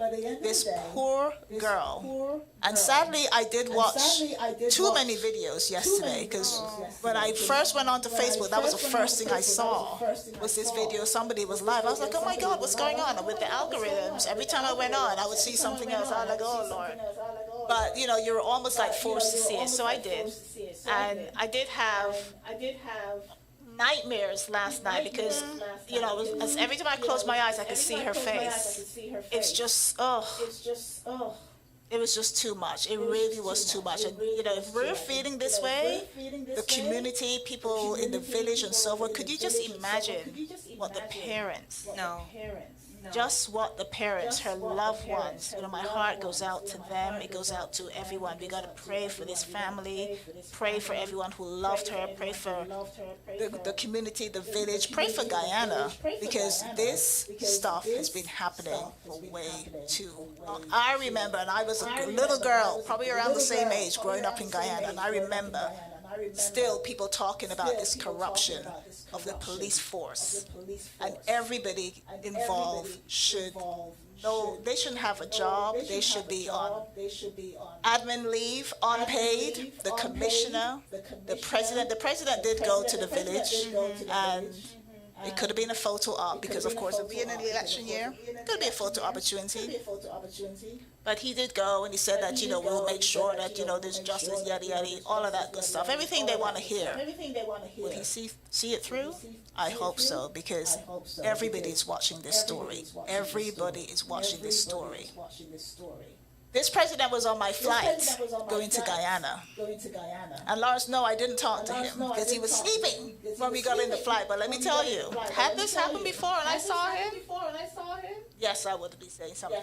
this poor girl, and sadly, I did watch too many videos yesterday because when I first went onto Facebook, that was the first thing I saw was this video. Somebody was live. I was like, oh my God, what's going on? And with the algorithms, every time I went on, I would see something else. I was like, oh Lord. But, you know, you're almost like forced to see it. So I did. And I did have nightmares last night because, you know, every time I closed my eyes, I could see her face. It's just, it was just too much. It really was too much. And, you know, if we're feeling this way, the community, people in the village and so forth, could you just imagine what the parents, just what the parents, her loved ones, you know, my heart goes out to them. It goes out to everyone. We got to pray for this family, pray for everyone who loved her, pray for the community, the village, pray for Guyana, because this stuff has been happening for way too long. I remember, and I was a little girl, probably around the same age, growing up in Guyana, and I remember still people talking about this corruption of the police force, and everybody involved should know they shouldn't have a job. They should be on admin leave, unpaid. The commissioner, the president. The president did go to the village, and it could have been a photo op because, of course, being in the election year, it could be a photo opportunity. But he did go, and he said that, we'll make sure that, there's justice, yada, yada, all of that good stuff. Everything they want to hear. Will he see it through? I hope so, because everybody is watching this story. Everybody is watching this story. This president was on my flight going to Guyana. And Lawrence, no, I didn't talk to him because he was sleeping when we got in the flight. But let me tell you, had this happened before and I saw him, yes, I would be saying something.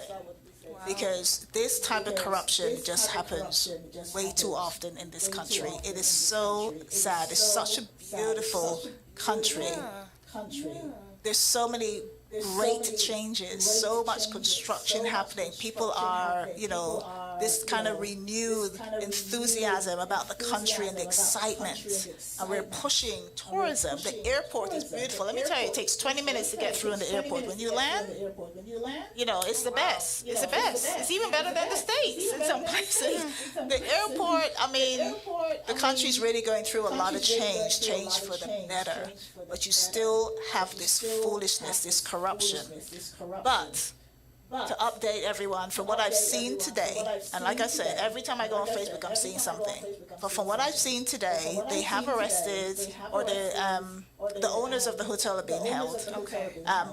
Because this type of corruption just happens way too often in this country. It is so sad. It's such a beautiful country. There's so many great changes, so much construction happening. People are, this kind of renewed enthusiasm about the country and the excitement. And we're pushing tourism. The airport is beautiful. Let me tell you, it takes 20 minutes to get through in the airport. When you land, it's the best. It's the best. It's even better than the States in some places. The airport, the country's really going through a lot of change for the better. But you still have this foolishness, this corruption. But to update everyone from what I've seen today, and like I said, every time I go on Facebook, I'm seeing something. But from what I've seen today, they have arrested, or the owners of the hotel are being held.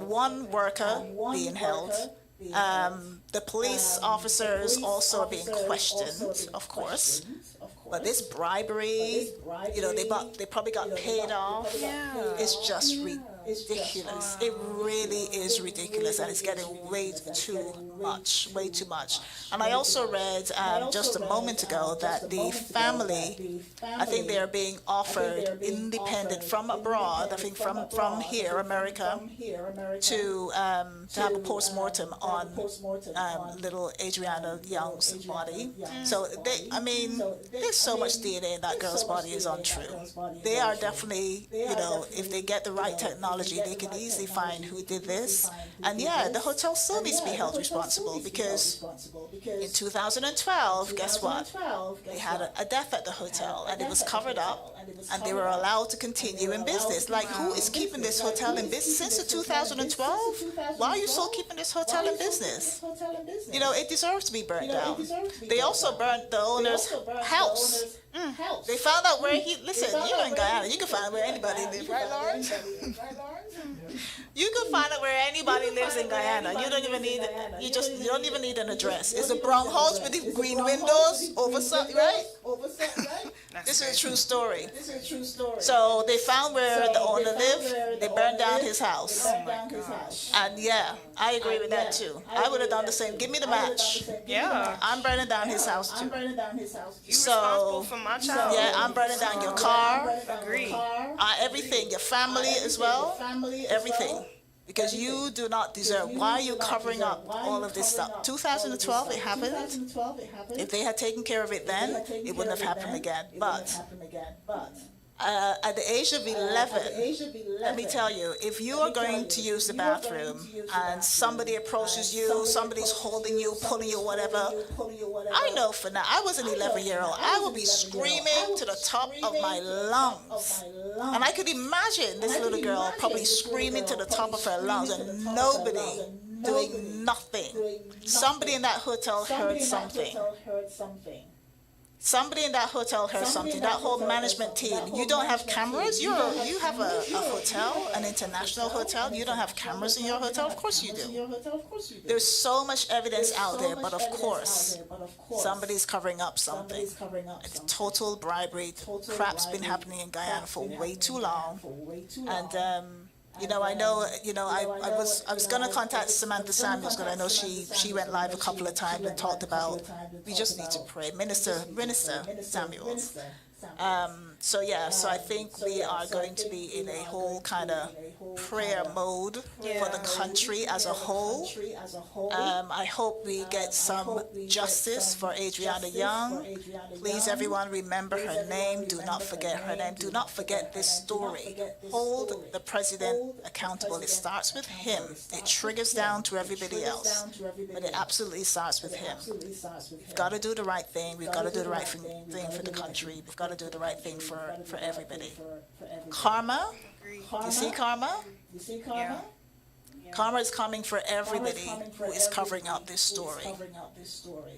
One worker being held. The police officers also are being questioned, of course. But this bribery, they probably got paid off. It's just ridiculous. It really is ridiculous, and it's getting way too much. And I also read just a moment ago that the family, I think they are being offered independent from abroad, I think from here, America, to have a post-mortem on little Adriana Young's body. So there's so much DNA in that girl's body is untrue. They are definitely, if they get the right technology, they can easily find who did this. And the hotel still needs to be held responsible because in 2012, guess what? They had a death at the hotel, and it was covered up, and they were allowed to continue in business. Like, who is keeping this hotel in business since 2012? Why are you still keeping this hotel in business? It deserves to be burnt down. They also burnt the owner's house. They found out where listen, you're in Guyana, you can find out where anybody lives, right, Lawrence? You can find out where anybody lives in Guyana. You don't even need an address. It's a brown house with the green windows, oversight, right? This is a true story. So they found where the owner lived. They burned down his house. And I agree with that too. I would have done the same. Give me the match. Yeah. I'm burning down his house too. You responsible for my child. Yeah, I'm burning down your car. Agree. Everything, your family as well. Everything. Because you do not deserve. Why are you covering up all of this stuff? 2012, it happened. If they had taken care of it then, it wouldn't have happened again. But at the age of 11, let me tell you, if you are going to use the bathroom and somebody approaches you, somebody's holding you, pulling you, whatever, I know for now, I was an 11-year-old, I would be screaming to the top of my lungs. And I could imagine this little girl probably screaming to the top of her lungs and nobody doing nothing. Somebody in that hotel heard something. Somebody in that hotel heard something. That whole management team. You don't have cameras? You have a hotel, an international hotel. You don't have cameras in your hotel? Of course you do. There's so much evidence out there, but of course, somebody's covering up something. It's total bribery. Crap's been happening in Guyana for way too long. And I was gonna contact Samantha Samuels because I know she went live a couple of times and talked about we just need to pray. Minister Samuels. So I think we are going to be in a whole kind of prayer mode for the country as a whole. I hope we get some justice for Adriana Young. Please, everyone, remember her name. Do not forget her name. Do not forget this story. Hold the president accountable. It starts with him. It triggers down to everybody else, but it absolutely starts with him. We've got to do the right thing. We've got to do the right thing for the country. We've got to do the right thing for everybody. Karma. You see karma? Yeah. Karma is coming for everybody who is covering up this story.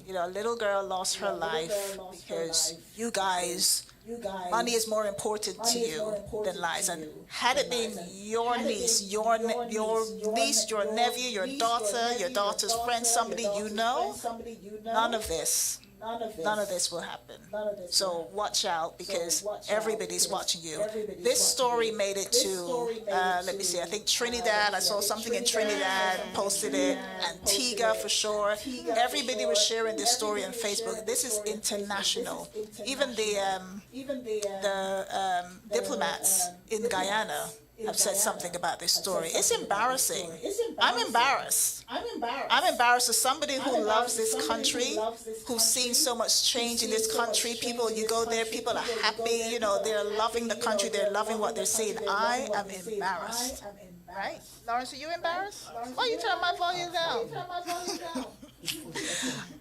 You know, a little girl lost her life because you guys, money is more important to you than lives. And had it been your niece, your niece, your nephew, your daughter's friend, somebody you know, none of this will happen. So watch out, because everybody's watching you. This story made it to, let me see, I think Trinidad. I saw something in Trinidad, posted it. Antigua for sure. Everybody was sharing this story on Facebook. This is international. Even the diplomats in Guyana have said something about this story. It's embarrassing. I'm embarrassed. I'm embarrassed as somebody who loves this country, who's seen so much change in this country. People, you go there, people are happy, you know, they're loving the country, they're loving what they're seeing. I am embarrassed. Right? Lawrence, are you embarrassed? Why you turn my volume down?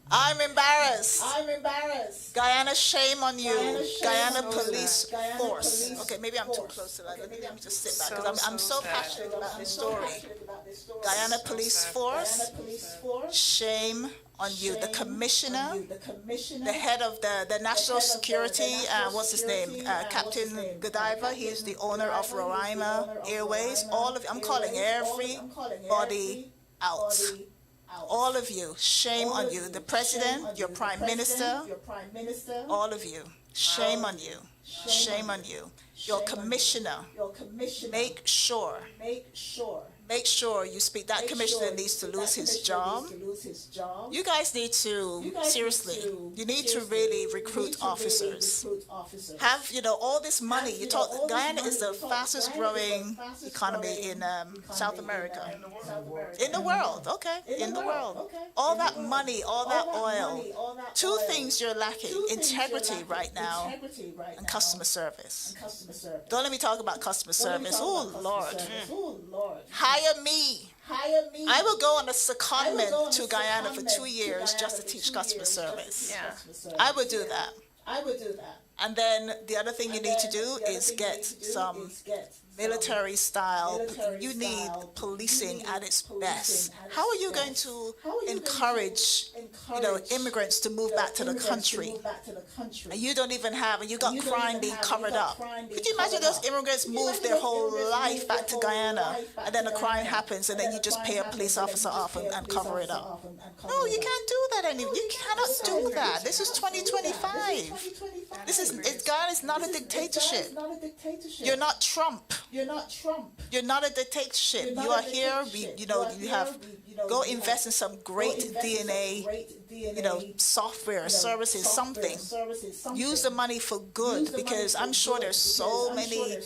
I'm embarrassed. Guyana, shame on you. Guyana police force. Okay, maybe I'm too close to that. Maybe let me just sit back, because I'm so passionate about this story. Guyana police force, shame on you. The commissioner, the head of the national security, what's his name? Captain Godiva. He is the owner of Roraima Airways. All of I'm calling everybody out. All of you, shame on you. The president, your prime minister, all of you, shame on you. Shame on you. Your commissioner, make sure you speak. That commissioner needs to lose his job. You guys need to, seriously, you need to really recruit officers. Have, you know, all this money. You talk, Guyana is the fastest growing economy in South America. In the world, okay, in the world. All that money, all that oil. Two things you're lacking: integrity right now and customer service. Don't let me talk about customer service. Oh, Lord. Hire me. I will go on a secondment to Guyana for 2 years just to teach customer service. Yeah. I would do that. And then the other thing you need to do is get some military style. You need policing at its best. How are you going to encourage, you know, immigrants to move back to the country? And you don't even have, and you got crime being covered up. Could you imagine those immigrants move their whole life back to Guyana, and then a crime happens, and then you just pay a police officer off and cover it up? No, you can't do that anymore. You cannot do that. This is 2025. Guyana is not a dictatorship. You're not Trump. You're not a dictatorship. You are here. You have go invest in some great DNA, software, services, something. Use the money for good, because I'm sure there's so many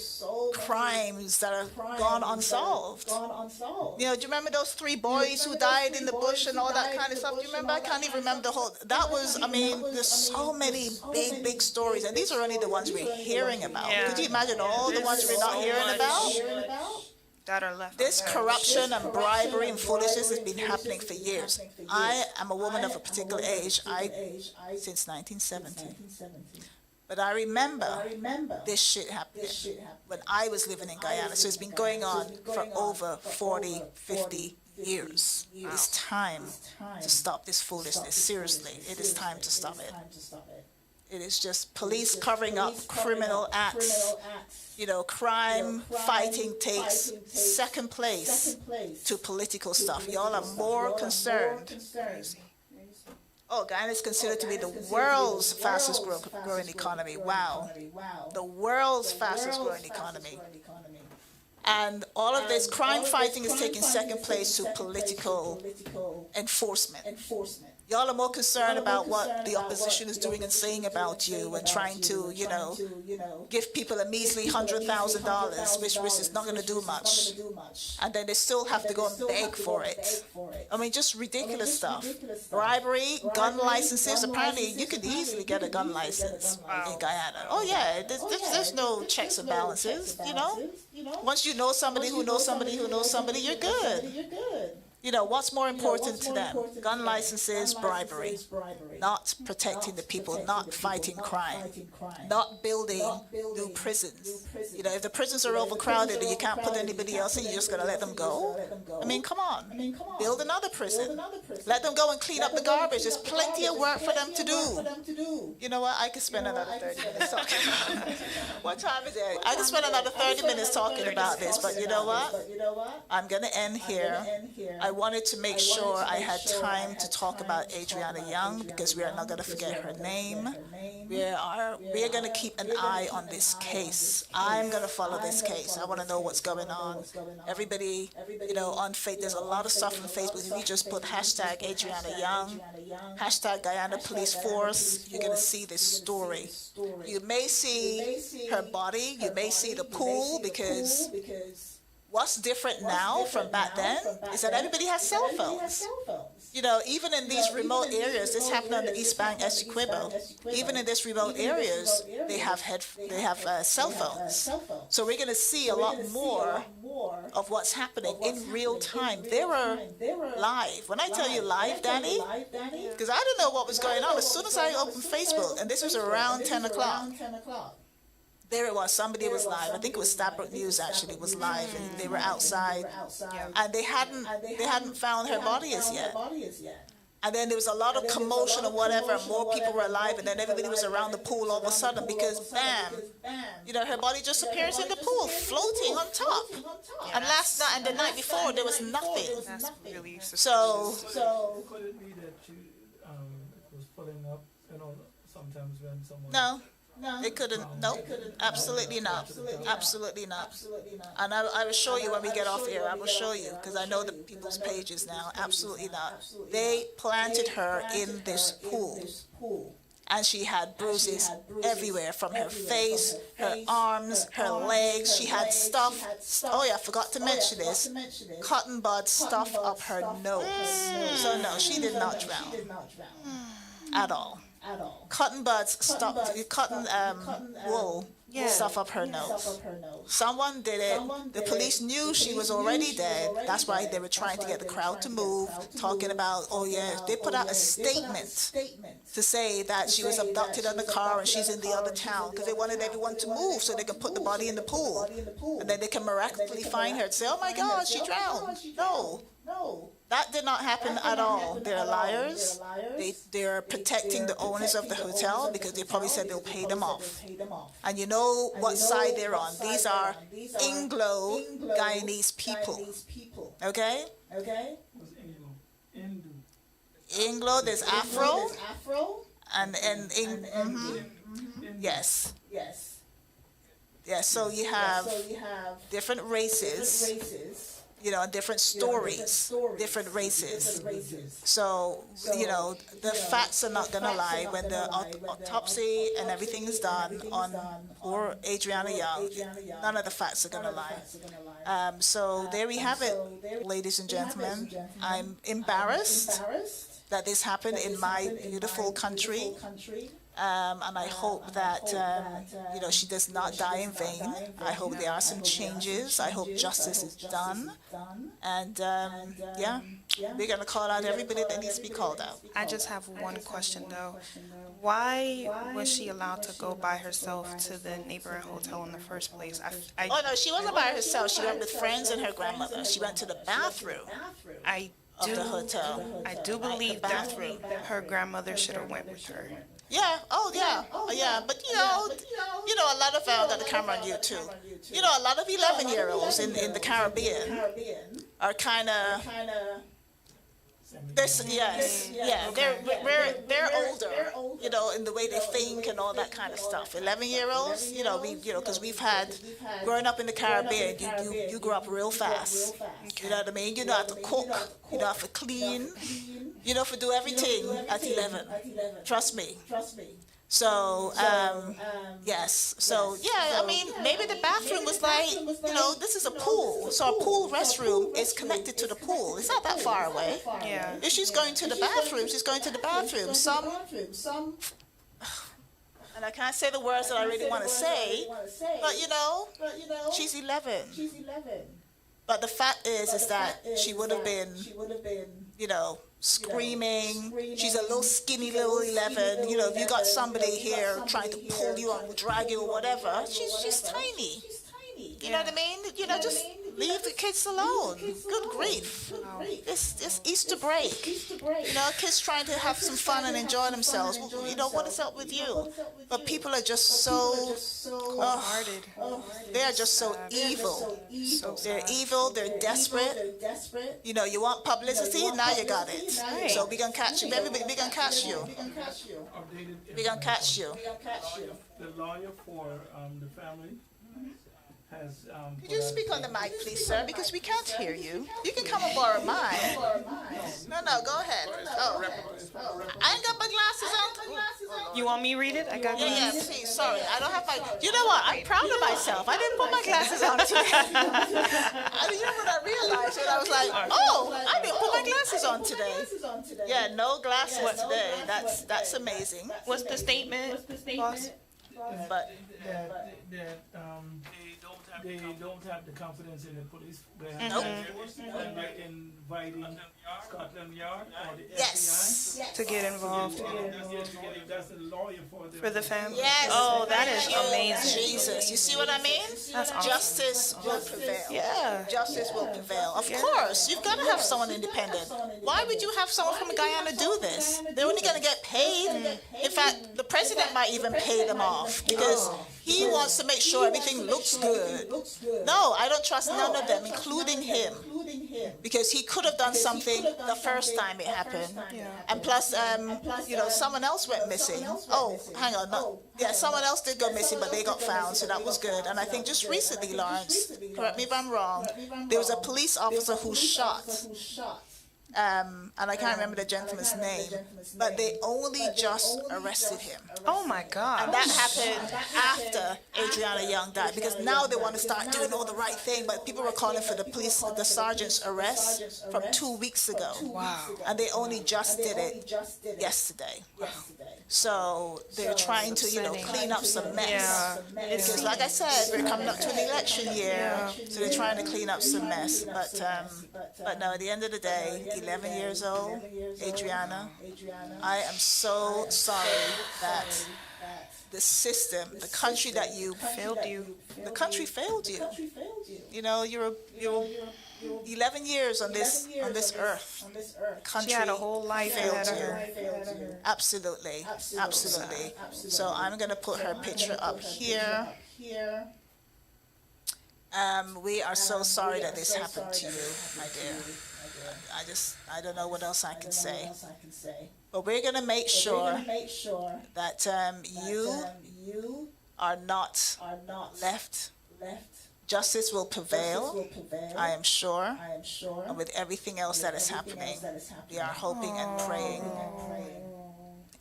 crimes that are gone unsolved. Do you remember those 3 boys who died in the bush and all that kind of stuff? Do you remember? I can't even remember the whole. There's so many big stories, and these are only the ones we're hearing about. Yeah. Could you imagine all the ones we're not hearing about? That are left. This corruption and bribery and foolishness has been happening for years. I am a woman of a particular age, since 1970. But I remember this shit happening when I was living in Guyana. So it's been going on for over 40, 50 years. It's time to stop this foolishness. Seriously, it is time to stop it. It is just police covering up criminal acts. Crime fighting takes second place to political stuff. Y'all are more concerned. Oh, Guyana is considered to be the world's fastest growing economy. Wow. The world's fastest growing economy. And all of this crime fighting is taking second place to political enforcement. Y'all are more concerned about what the opposition is doing and saying about you and trying to, give people a measly $100,000, which is not going to do much. And then they still have to go and beg for it. I mean, just ridiculous stuff. Bribery, gun licenses. Apparently, you could easily get a gun license in Guyana. Oh, yeah. There's no checks and balances, Once you know somebody who knows somebody who knows somebody, you're good. What's more important to them? Gun licenses, bribery, not protecting the people, not fighting crime, not building new prisons. If the prisons are overcrowded and you can't put anybody else in, you're just going to let them go? I mean, come on. Build another prison. Let them go and clean up the garbage. There's plenty of work for them to do. You know what? I could spend another 30 minutes talking about it. What time is it? I could spend another 30 minutes talking about this, but you know what? I'm going to end here. I wanted to make sure I had time to talk about Adriana Young because we are not going to forget her name. We are going to keep an eye on this case. I'm going to follow this case. I want to know what's going on. Everybody, on Facebook, there's a lot of stuff on Facebook. If you just put hashtag Adriana Young, hashtag Guyana Police Force, you're going to see this story. You may see her body. You may see the pool because what's different now from back then is that everybody has cell phones. Even in these remote areas, this happened on the East Bank, Essequibo. Even in these remote areas, they have cell phones. So we're going to see a lot more of what's happening in real time. They were live. When I tell you live, Danny, because I didn't know what was going on. As soon as I opened Facebook, and this was around 10 o'clock, there it was. Somebody was live. I think it was Stabrook News actually was live, and they were outside, and they hadn't found her body as yet. And then there was a lot of commotion or whatever. And more people were alive, and then everybody was around the pool all of a sudden because bam, her body just appears in the pool, floating on top. And last night and the night before there was nothing. That's really so. Could it be that it was pulling up? Sometimes when someone. No, it couldn't. No, absolutely not. Absolutely not. And I will show you when we get off air. I will show you because I know the people's pages now. Absolutely not. They planted her in this pool. And she had bruises everywhere from her face, her arms, her legs. She had stuff. Oh, yeah, I forgot to mention this. Cotton bud stuff up her nose. So, no, she did not drown at all. Cotton buds cotton wool stuff up her nose. Someone did it. The police knew she was already dead. That's why they were trying to get the crowd to move, talking about, they put out a statement to say that she was abducted in the car and she's in the other town because they wanted everyone to move so they can put the body in the pool. And then they can miraculously find her and say, oh my God, she drowned. No. That did not happen at all. They're liars. They're protecting the owners of the hotel because they probably said they'll pay them off. And you know what side they're on. These are Anglo-Guyanese people. Okay? Anglo, there's Afro. Yes. Yes, so you have different races. Different stories, different races. So, the facts are not going to lie. When the autopsy and everything is done on poor Adriana Young, none of the facts are going to lie. So there we have it, ladies and gentlemen. I'm embarrassed that this happened in my beautiful country. And I hope that, she does not die in vain. I hope there are some changes. I hope justice is done. And, we're going to call out everybody that needs to be called out. I just have one question, though. Why was she allowed to go by herself to the neighboring hotel in the first place? Oh, no, she wasn't by herself. She went with friends and her grandmother. She went to the bathroom. Of the hotel. I do believe that her grandmother should have went with her. Yeah. Oh, yeah. Oh, yeah. But a lot of got the camera on you too. A lot of 11-year-olds in the Caribbean are kind of Yes, yeah, they're older, you know, in the way they think and all that kind of stuff. 11-year-olds, you know, because we've had, growing up in the Caribbean, you grow up real fast. You know what I mean? You know how to cook, you know how to clean, you know how to do everything at 11. Trust me. So, yes. So, yeah, I mean, maybe the bathroom was like, you know, this is a pool. So a pool restroom is connected to the pool. It's not that far away. Yeah. If she's going to the bathroom, she's going to the bathroom. And I can't say the words that I really want to say, but, you know, she's 11. But the fact is that she would have been, you know, screaming. She's a little skinny little 11. You know, if you got somebody here trying to pull you or drag you or whatever, she's tiny. You know what I mean? You know, just leave the kids alone. Good grief. It's Easter break. You know, kids trying to have some fun and enjoy themselves. You know, what is up with you? But people are just so cold-hearted. They are just so evil. They're evil. They're desperate. You know, you want publicity? Now you got it. So we're going to catch you. Baby, we're going to catch you. We're going to catch you. The lawyer for the family has. Could you speak on the mic, please, sir? Because we can't hear you. You can come and borrow mine. No, go ahead. Oh, I ain't got my glasses on. You want me to read it? I got Yeah, please. Sorry, I don't have my. You know what? I'm proud of myself. I didn't put my glasses on today. You know what I realized? And I was like, oh, I didn't put my glasses on today. Yeah, no glasses today. That's amazing. What's the statement, boss? But they don't have the confidence in the police. They Nope. they're inviting Scotland Yard or the Yes. FBI To get involved. That's the lawyer for the family. Yes. Oh, that Thank is you, amazing. Jesus, you see what I mean? That's awesome. Justice will prevail. Yeah. Justice will prevail. Of course, you've got to have someone independent. Why would you have someone from Guyana do this? They're only going to get paid. In fact, the president might even pay them off because he wants to make sure everything looks good. No, I don't trust none of them, including him, because he could have done something the first time it happened. And plus, you know, someone else went missing. Oh, hang on, no. Yeah, someone else did go missing, but they got found, so that was good. And I think just recently, Lawrence, correct me if I'm wrong, there was a police officer who shot. And I can't remember the gentleman's name, but they only just arrested him. Oh my God. And that happened after Adriana Young died, because now they want to start doing all the right thing, but people were calling for the sergeant's arrest from 2 weeks ago. Wow. And they only just did it yesterday. So they're trying to, you know, clean up some mess. Yeah. Because like I said, we're coming up to an election year, so they're trying to clean up some mess. But no, at the end of the day, 11 years old, Adriana, I am so sorry that the system, the country that you failed you. The country failed you. You know, you're 11 years on this earth. The country She had a whole life ahead of her. Absolutely. So I'm gonna put her picture up here. We are so sorry that this happened to you, my dear. I don't know what else I can say. But we're gonna make sure that you are not left. Justice will prevail, I am sure. And with everything else that is happening, we are hoping and praying.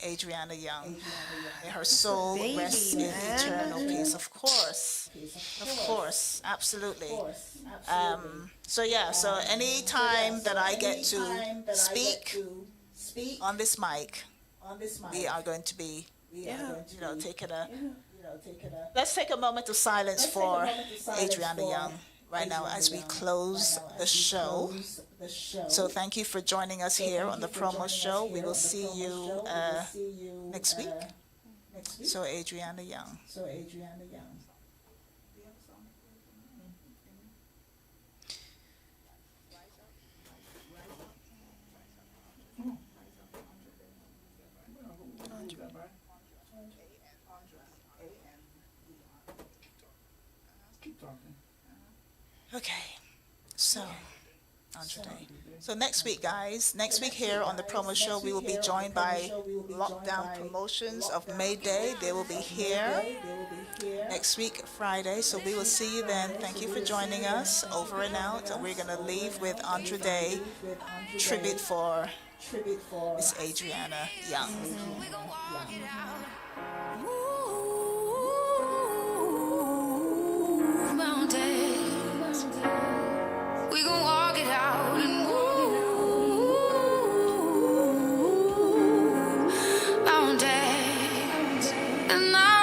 Adriana Young, may her soul rest in eternal peace. Of course, absolutely. So any time that I get to speak on this mic, we are going to be, taking a. Let's take a moment of silence for Adriana Young right now as we close the show. So thank you for joining us here on the promo show. We will see you next week. So Adriana Young. Okay, so Andre Day. So next week, guys, next week here on the promo show, we will be joined by Lockdown Promotions of May Day. They will be here next week, Friday. So we will see you then. Thank you for joining us. Over and out. And we're going to leave with Andre Day tribute for Miss Adriana Young. Mountains, we gon' walk it out and move mountains, and I